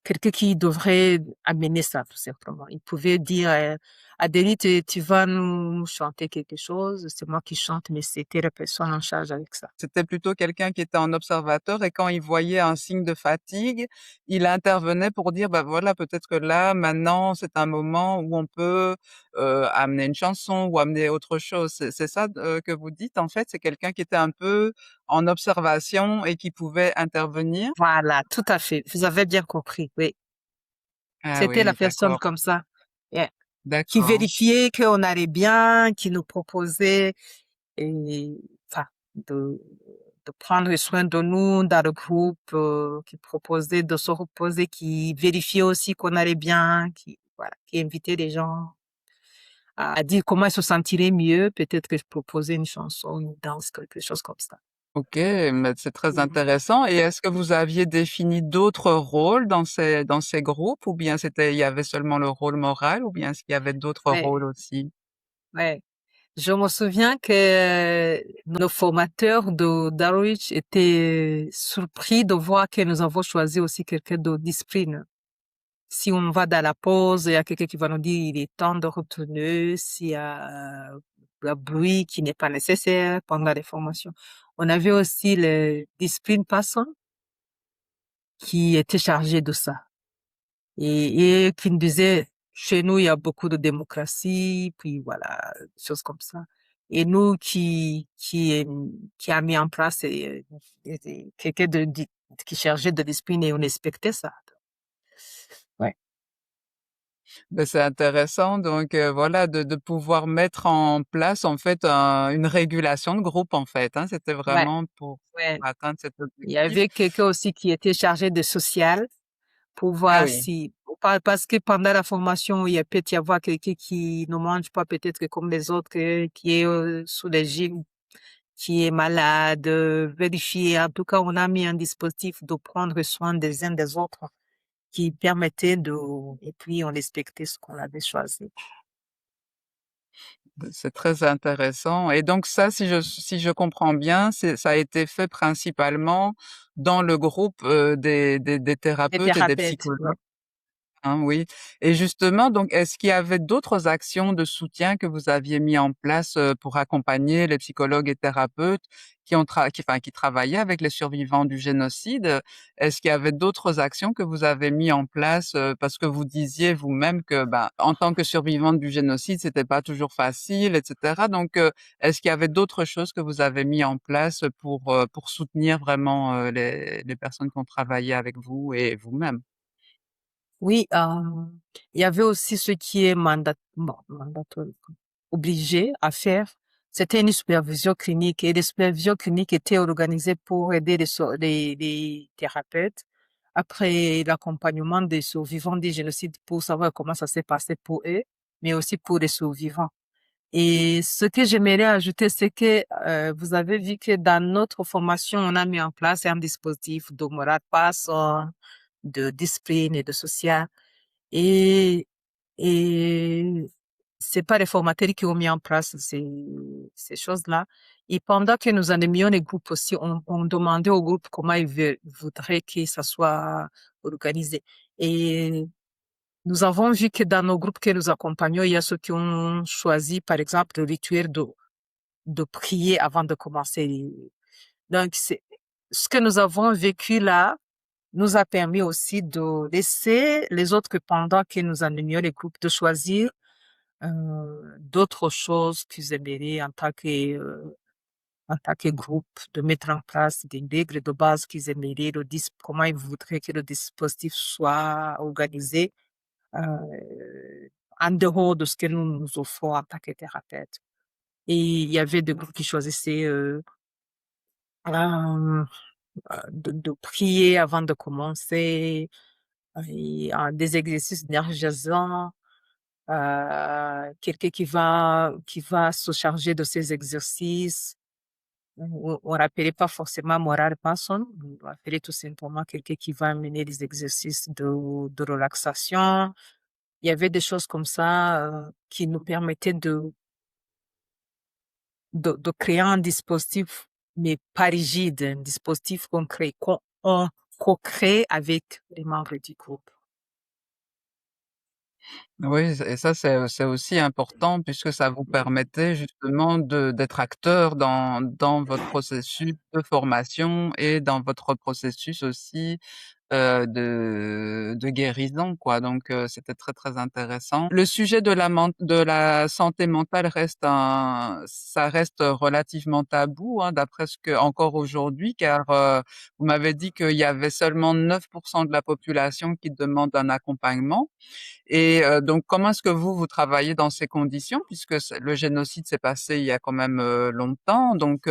quelqu'un qui devrait amener ça, tout simplement. Il pouvait dire, Adélie, tu vas nous chanter quelque chose. C'est moi qui chante, mais c'était la personne en charge avec ça. C'était plutôt quelqu'un qui était en observateur et quand il voyait un signe de fatigue, il intervenait pour dire, bah voilà, peut-être que là, maintenant, c'est un moment où on peut amener une chanson ou amener autre chose. C'est ça que vous dites, en fait, c'est quelqu'un qui était un peu en observation et qui pouvait intervenir. Voilà, tout à fait. Vous avez bien compris, oui. Ah C'était la oui, personne d'accord, comme ça, yeah, qui d'accord. vérifiait qu'on allait bien, qui nous proposait et enfin de prendre soin de nous dans le groupe, qui proposait de se reposer, qui vérifiait aussi qu'on allait bien, qui voilà, qui invitait les gens à dire comment ils se sentiraient mieux. Peut-être que je proposais une chanson, une danse, quelque chose comme ça. OK, mais c'est très Mhm. intéressant et est-ce que vous aviez défini d'autres rôles dans ces groupes ou bien il y avait seulement le rôle moral ou bien est-ce qu'il y avait d'autres Ouais, rôles aussi? ouais. Je me souviens que nos formateurs de Darwich étaient surpris de voir que nous avons choisi aussi quelqu'un de discipline. Si on va dans la pause, il y a quelqu'un qui va nous dire il est temps de retourner, s'il y a le bruit qui n'est pas nécessaire pendant les formations. On avait aussi le discipline person qui était chargé de ça et qui nous disait, chez nous, il y a beaucoup de démocratie, puis voilà, des choses comme ça. Et nous, qui a mis en place quelqu'un qui chargeait de discipline et on respectait ça. Ouais. Ben, c'est intéressant donc voilà de pouvoir mettre en place en fait une régulation de groupe en fait, hein. C'était Ouais. vraiment pour Ouais. atteindre cet Il y objectif. avait quelqu'un aussi qui était chargé de social pour Ah voir oui. si, parce que pendant la formation, il y a peut-être y avoir quelqu'un qui ne mange pas peut-être que comme les autres, qui est sous les régime, qui est malade, vérifier. En tout cas, on a mis un dispositif de prendre soin des uns des autres qui permettait et puis on respectait ce qu'on avait choisi. C'est très intéressant et donc ça, si je comprends bien, ça a été fait principalement dans le groupe, des Les thérapeutes et des thérapeutes, ouais. psychologues, hein, oui et justement donc est-ce qu'il y avait d'autres actions de soutien que vous aviez mis en place, pour accompagner les psychologues et thérapeutes qui travaillaient avec les survivants du génocide? Est-ce qu'il y avait d'autres actions que vous avez mis en place, parce que vous disiez vous-même que, bah, en tant que survivante du génocide, c'était pas toujours facile et cetera. Donc, est-ce qu'il y avait d'autres choses que vous avez mis en place pour soutenir vraiment, les personnes qui ont travaillé avec vous et vous-même? Oui, il y avait aussi ce qui est mandatoire, obligé à faire. C'était une supervision clinique et les supervisions cliniques étaient organisées pour aider les thérapeutes après l'accompagnement des survivants des génocides pour savoir comment ça s'est passé pour eux, mais aussi pour les survivants. Et ce que j'aimerais ajouter, c'est que vous avez vu que dans notre formation, on a mis en place un dispositif de moral pass, de discipline et de social. Et, et c'est pas les formateurs qui ont mis en place ces choses-là. Et pendant que nous animions les groupes aussi, on demandait aux groupes comment voudraient que ça soit organisé. Et nous avons vu que dans nos groupes que nous accompagnons, il y a ceux qui ont choisi, par exemple, le rituel de prier avant de commencer. Donc, ce que nous avons vécu là nous a permis aussi de laisser les autres, que pendant que nous animions les groupes, de choisir d'autres choses qu'ils aimeraient en tant que groupe, de mettre en place des règles de base qu'ils aimeraient, comment ils voudraient que le dispositif soit organisé en dehors de ce que nous nous offrons en tant que thérapeute. Et il y avait des groupes qui choisissaient euh, de prier avant de commencer, et, des exercices énergisants, quelqu'un qui va se charger de ces exercices. On n'appelait pas forcément moral person, on appelait tout simplement quelqu'un qui va mener des exercices de relaxation. Il y avait des choses comme ça qui nous permettaient de créer un dispositif, mais pas rigide, un dispositif concret, qu'on co-crée avec les membres du groupe. Oui, et ça, c'est aussi important puisque ça vous permettait justement d'être acteur dans votre processus de formation et dans votre processus aussi de guérison, quoi. Donc, c'était très, très intéressant. Le sujet de la santé mentale ça reste relativement tabou, hein, d'après ce que encore aujourd'hui, car vous m'avez dit qu'il y avait seulement 9% de la population qui demande un accompagnement. Et donc comment est-ce que vous travaillez dans ces conditions? Puisque le génocide s'est passé il y a quand même longtemps, donc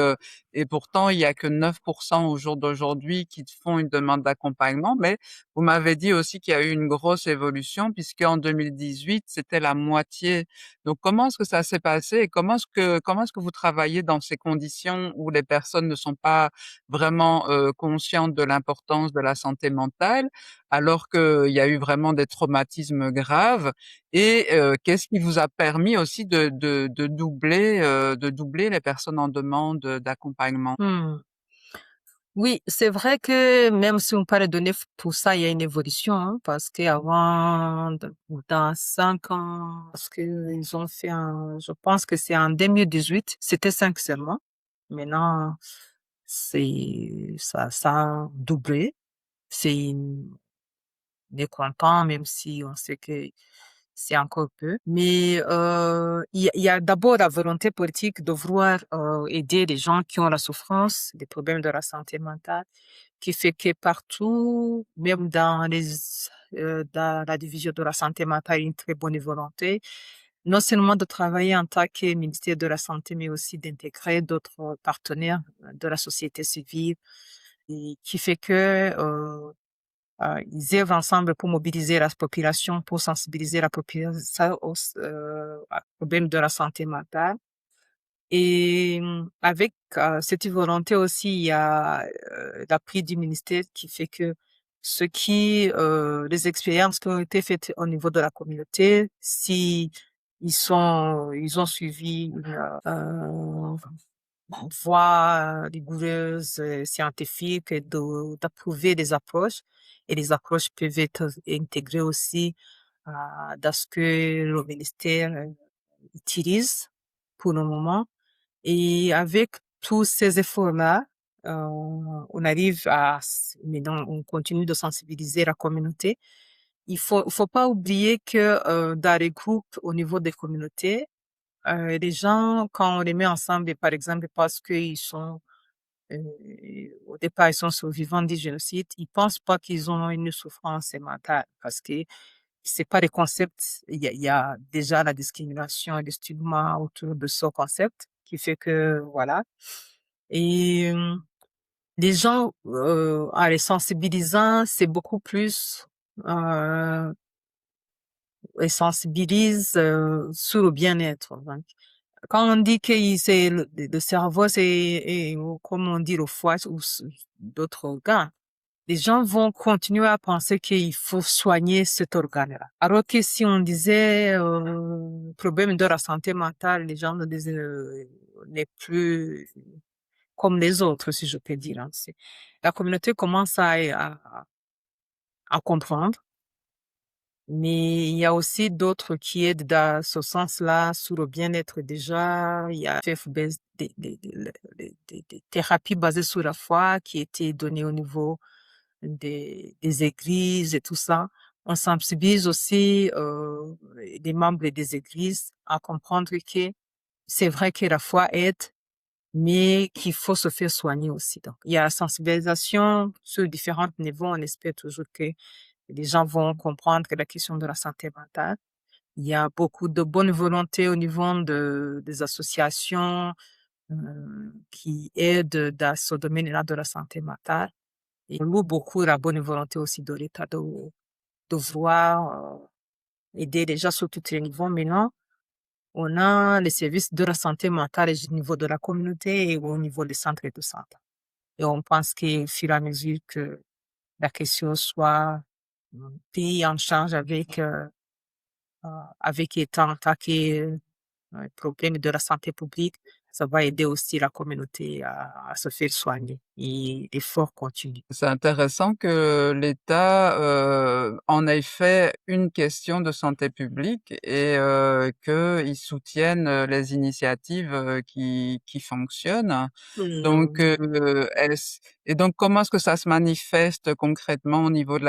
et pourtant il y a que 9% au jour d'aujourd'hui qui font une demande d'accompagnement. Mais vous m'avez dit aussi qu'il y a eu une grosse évolution puisqu'en 2018 c'était la moitié. Donc comment est-ce que ça s'est passé et comment est-ce que vous travaillez dans ces conditions où les personnes ne sont pas vraiment conscientes de l'importance de la santé mentale? Alors qu'il y a eu vraiment des traumatismes graves et qu'est-ce qui vous a permis aussi de doubler les personnes en demande d'accompagnement? Hmm. Oui, c'est vrai que même si on parle de données pour ça, il y a une évolution, hein, parce qu'avant, dans 5 ans, parce qu'ils ont fait je pense que c'est en 2018, c'était 5 seulement. Maintenant, ça a doublé. C'est on est content, même si on sait que c'est encore peu. Mais il y a d'abord la volonté politique de vouloir aider les gens qui ont la souffrance, des problèmes de la santé mentale, qui fait que partout, même dans la division de la santé mentale, il y a une très bonne volonté, non seulement de travailler en tant que ministère de la Santé, mais aussi d'intégrer d'autres partenaires de la société civile, et qui fait que ils œuvrent ensemble pour mobiliser la population, pour sensibiliser la population au problème de la santé mentale. Et avec cette volonté aussi, il y a l'appui du ministère qui fait que les expériences qui ont été faites au niveau de la communauté, si ils ont suivi euh, voie rigoureuse, scientifique, et d'approuver les approches. Et les approches peuvent être intégrées aussi dans ce que le ministère utilise pour le moment. Et avec tous ces efforts-là, on arrive maintenant, on continue de sensibiliser la communauté. Il faut pas oublier que dans les groupes au niveau des communautés, les gens, quand on les met ensemble, et par exemple, parce qu'ils sont, euh, au départ, ils sont survivants du génocide, ils pensent pas qu'ils ont une souffrance mentale parce que c'est pas des concepts. Il y a déjà la discrimination et le stigma autour de ce concept qui fait que, voilà. Et les gens, en les sensibilisant, c'est beaucoup plus, euh, ils sensibilisent sur le bien-être. Quand on dit que c'est le cerveau, comme on dit le foie ou d'autres organes, les gens vont continuer à penser qu'il faut soigner cet organe-là. Alors que si on disait problème de la santé mentale, les gens ne disaient n'est plus comme les autres, si je peux dire, hein. La communauté commence à comprendre. Mais il y a aussi d'autres qui aident dans ce sens-là, sur le bien-être déjà. Il y a des thérapies basées sur la foi qui étaient données au niveau des églises et tout ça. On sensibilise aussi les membres des églises à comprendre que c'est vrai que la foi aide, mais qu'il faut se faire soigner aussi. Donc, il y a la sensibilisation sur différents niveaux. On espère toujours que les gens vont comprendre que la question de la santé mentale. Il y a beaucoup de bonne volonté au niveau des associations qui aident dans ce domaine-là de la santé mentale. Et on loue beaucoup la bonne volonté aussi de l'État de vouloir aider les gens sur tous les niveaux. Maintenant, on a les services de la santé mentale au niveau de la communauté et au niveau des centres de santé. Et on pense qu'au fur et à mesure que la question soit prise en charge avec étant attaqué problème de la santé publique, ça va aider aussi la communauté à se faire soigner et l'effort continue. C'est intéressant que l'État, en ait fait une question de santé publique et qu'il soutienne, les initiatives, qui fonctionnent. Donc, est-ce et donc comment est-ce que ça se manifeste concrètement au niveau de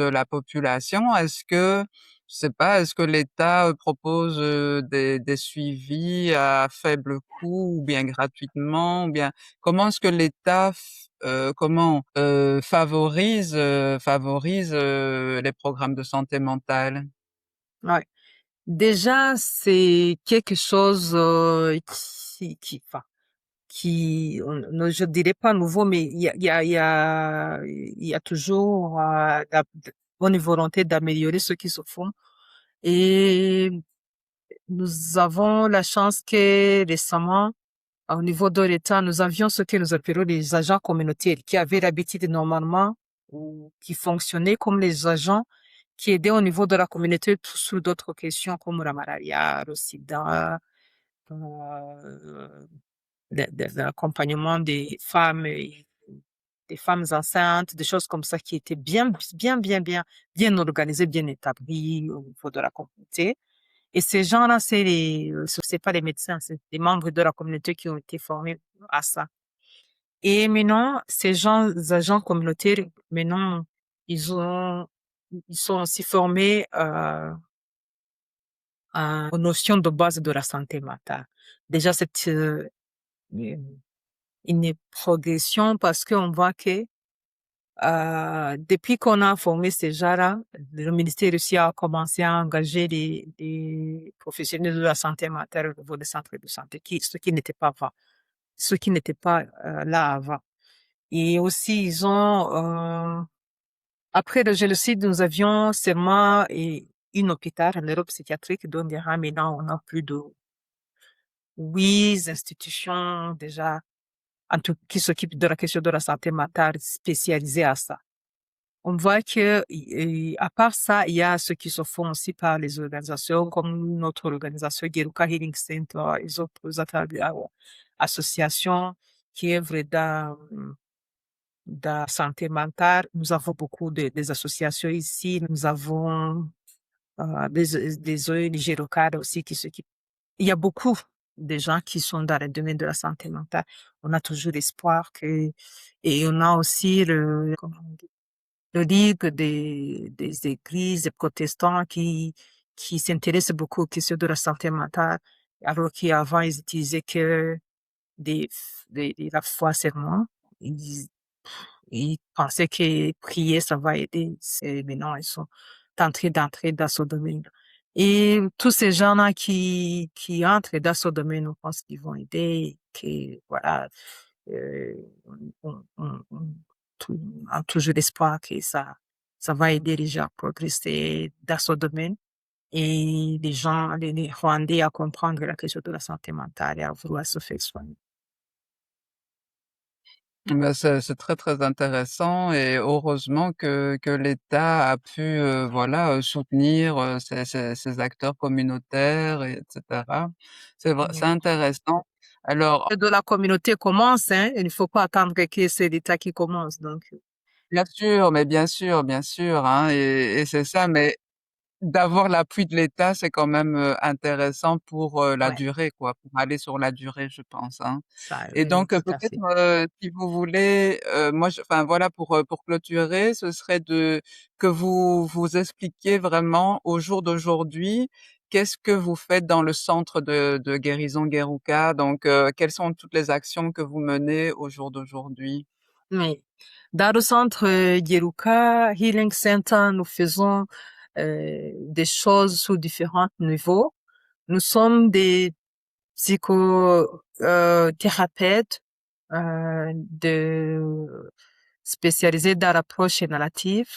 la population? Est-ce que, je sais pas, est-ce que l'État, propose, des suivis à faible coût ou bien gratuitement? Ou bien comment est-ce que l'État favorise, les programmes de santé mentale? Ouais. Déjà, c'est quelque chose enfin, je dirais pas nouveau, mais il y a toujours la bonne volonté d'améliorer ce qui se font. Et nous avons la chance que récemment, au niveau de l'État, nous avions ce que nous appelons les agents communautaires qui avaient l'habitude normalement ou qui fonctionnaient comme les agents qui aidaient au niveau de la communauté sur d'autres questions comme la malaria, le sida, l'accompagnement des femmes des femmes enceintes, des choses comme ça qui étaient bien organisées, bien établies au niveau de la communauté. Et ces gens-là, c'est pas les médecins, c'est des membres de la communauté qui ont été formés à ça. Et maintenant, ces gens, agents communautaires, maintenant, ils ont, ils sont aussi formés aux notions de base de la santé mentale. Déjà, c'est une progression parce qu'on voit que depuis qu'on a formé ces gens-là, le ministère aussi a commencé à engager des professionnels de la santé mentale au niveau des centres de santé, ce qui n'était pas avant, ce qui n'était pas là avant. Et aussi, après le génocide, nous avions seulement une hôpital, un neuropsychiatrique, donc maintenant, on a plus de 8 institutions déjà, qui s'occupent de la question de la santé mentale spécialisées à ça. On voit que, à part ça, il y a ceux qui se font aussi par les organisations, comme notre organisation Geruka Healing Center, et autres associations qui œuvrent dans la santé mentale. Nous avons beaucoup des associations ici. Nous avons des ONG locales aussi qui s'occupent. Il y a beaucoup de gens qui sont dans le domaine de la santé mentale. On a toujours l'espoir et on a aussi le Ligue des églises des protestants qui s'intéressent beaucoup aux questions de la santé mentale, alors qu'avant, ils utilisaient que des, la foi seulement. Ils pensaient que prier, ça va aider. Mais non, ils sont tentés d'entrer dans ce domaine. Et tous ces gens-là qui entrent dans ce domaine, on pense qu'ils vont aider, que voilà, euh, on a toujours l'espoir que ça va aider les gens à progresser dans ce domaine et les gens, les Rwandais à comprendre la question de la santé mentale et à vouloir se faire soigner. Bah, c'est très, très intéressant et heureusement que l'État a pu, voilà, soutenir, ces acteurs communautaires et etc. C'est Oui. intéressant. Alors, De la communauté commence, hein. Il ne faut pas attendre que c'est l'État qui commence. Donc, bien sûr, mais bien sûr, hein, et c'est ça, mais d'avoir l'appui de l'État, c'est quand même, intéressant pour, la ouais, durée, quoi, pour aller sur la durée, je pense, hein. ça, Et oui, donc, tout à peut-être, fait. si vous voulez, moi, enfin voilà, pour clôturer, ce serait que vous expliquiez vraiment au jour d'aujourd'hui, qu'est-ce que vous faites dans le centre de guérison Guérouka? Donc, quelles sont toutes les actions que vous menez au jour d'aujourd'hui? Oui. Dans le centre Geruka Healing Center, nous faisons des choses sous différents niveaux. Nous sommes des psychothérapeutes spécialisés dans l'approche narrative.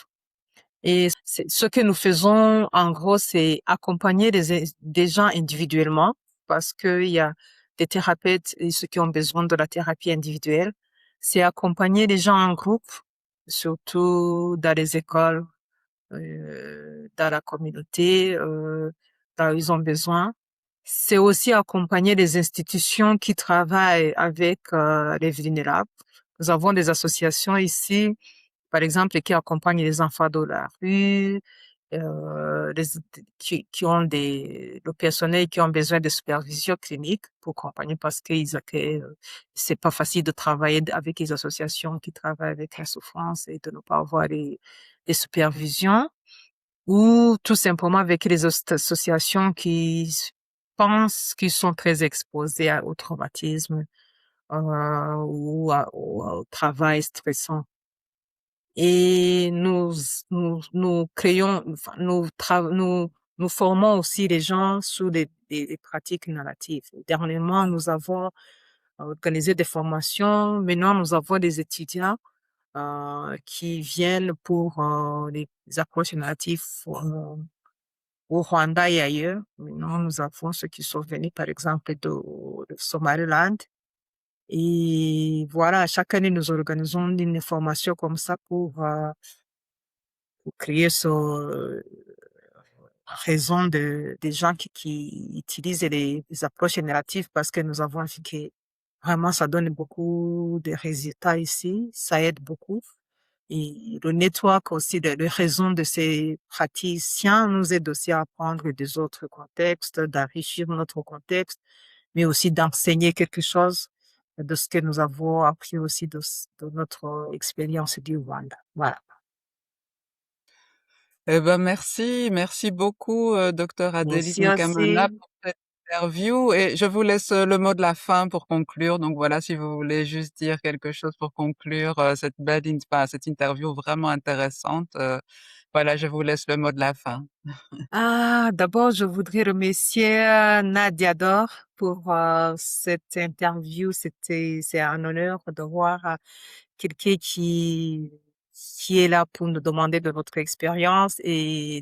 Et ce que nous faisons, en gros, c'est accompagner des gens individuellement parce qu'il y a des thérapeutes et ceux qui ont besoin de la thérapie individuelle. C'est accompagner les gens en groupe, surtout dans les écoles, dans la communauté, là où ils ont besoin. C'est aussi accompagner les institutions qui travaillent avec les vulnérables. Nous avons des associations ici par exemple, qui accompagnent les enfants de la rue, les, qui ont le personnel qui ont besoin de supervision clinique pour accompagner parce que c'est pas facile de travailler avec les associations qui travaillent avec la souffrance et de ne pas avoir les supervisions ou tout simplement avec les associations qui pensent qu'ils sont très exposés au traumatisme au travail stressant. Et nous créons, enfin, nous formons aussi les gens sur des pratiques narratives. Dernièrement, nous avons organisé des formations. Maintenant, nous avons des étudiants qui viennent pour les approches narratives au Rwanda et ailleurs. Maintenant, nous avons ceux qui sont venus, par exemple, de Somaliland. Et voilà, chaque année, nous organisons une formation comme ça pour créer ce raison des gens qui utilisent les approches narratives parce que nous avons vu que Vraiment, ça donne beaucoup de résultats ici. Ça aide beaucoup. Et le network aussi, les raisons de ces praticiens nous aide aussi à apprendre des autres contextes, d'enrichir notre contexte, mais aussi d'enseigner quelque chose de ce que nous avons appris aussi de notre expérience du Rwanda. Voilà. Eh ben merci beaucoup, docteur Adélie Merci Nkamana aussi. pour cette interview et je vous laisse le mot de la fin pour conclure. Donc voilà, si vous voulez juste dire quelque chose pour conclure cette cette interview vraiment intéressante, voilà, je vous laisse le mot de la fin. Ah, d'abord, je voudrais remercier Nadia Dor pour cette interview. C'est un honneur de voir quelqu'un qui est là pour nous demander de notre expérience et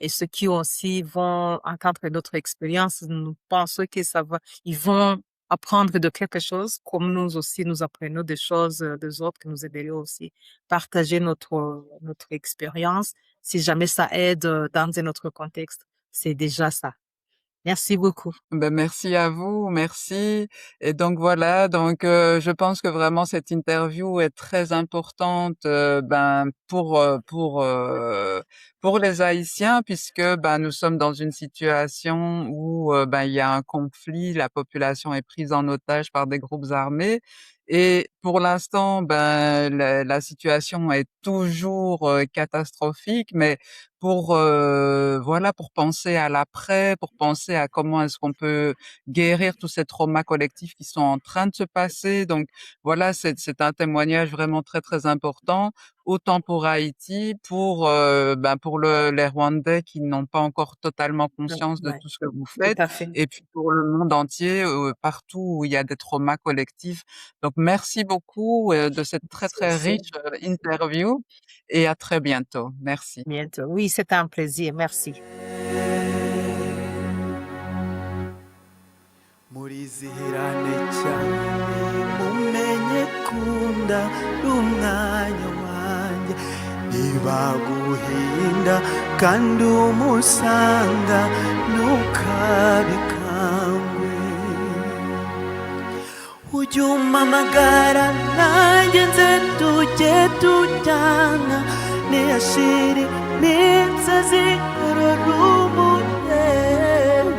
ceux qui aussi vont entendre notre expérience, nous pensons que ils vont apprendre de quelque chose, comme nous aussi, nous apprenons des choses des autres, que nous aiderions aussi partager notre expérience. Si jamais ça aide dans un autre contexte, c'est déjà ça. Merci beaucoup. Ben, merci à vous, merci. Et donc voilà, donc je pense que vraiment cette interview est très importante pour les Haïtiens puisque ben nous sommes dans une situation où ben il y a un conflit, la population est prise en otage par des groupes armés et pour l'instant ben la situation est toujours catastrophique mais pour penser à l'après, pour penser à comment est-ce qu'on peut guérir tous ces traumas collectifs qui sont en train de se passer. Donc voilà, c'est un témoignage vraiment très, très important, autant pour Haïti, pour les Rwandais qui n'ont pas encore totalement conscience de Ouais, tout ce que vous tout faites à fait. et puis pour le monde entier, partout où il y a des traumas collectifs. Donc merci beaucoup, de cette très, Merci très aussi. riche, interview et à très bientôt. Merci. Bientôt. Oui, c'était un plaisir. Merci. murizihirane cyane mumenye kunda n'umwanya wanjye ntibaguhinda kandi umusanga ntukabikangwe ujye umpamagara nanjye nze tujye tujyana niyashiri n'insazi ururumureba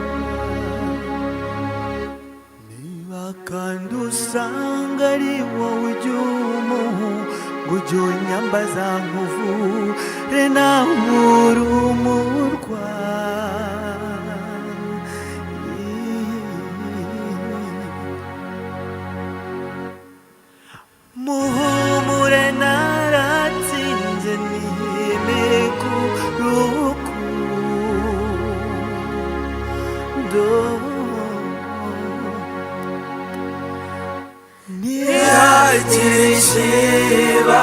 niba kandi usanga ari wowe ujya umuhu ngo ujye unyambaza nkuvure nawe uri umurwa muhumure naratsinze niyemeye ku rukundo ntihagire ikiba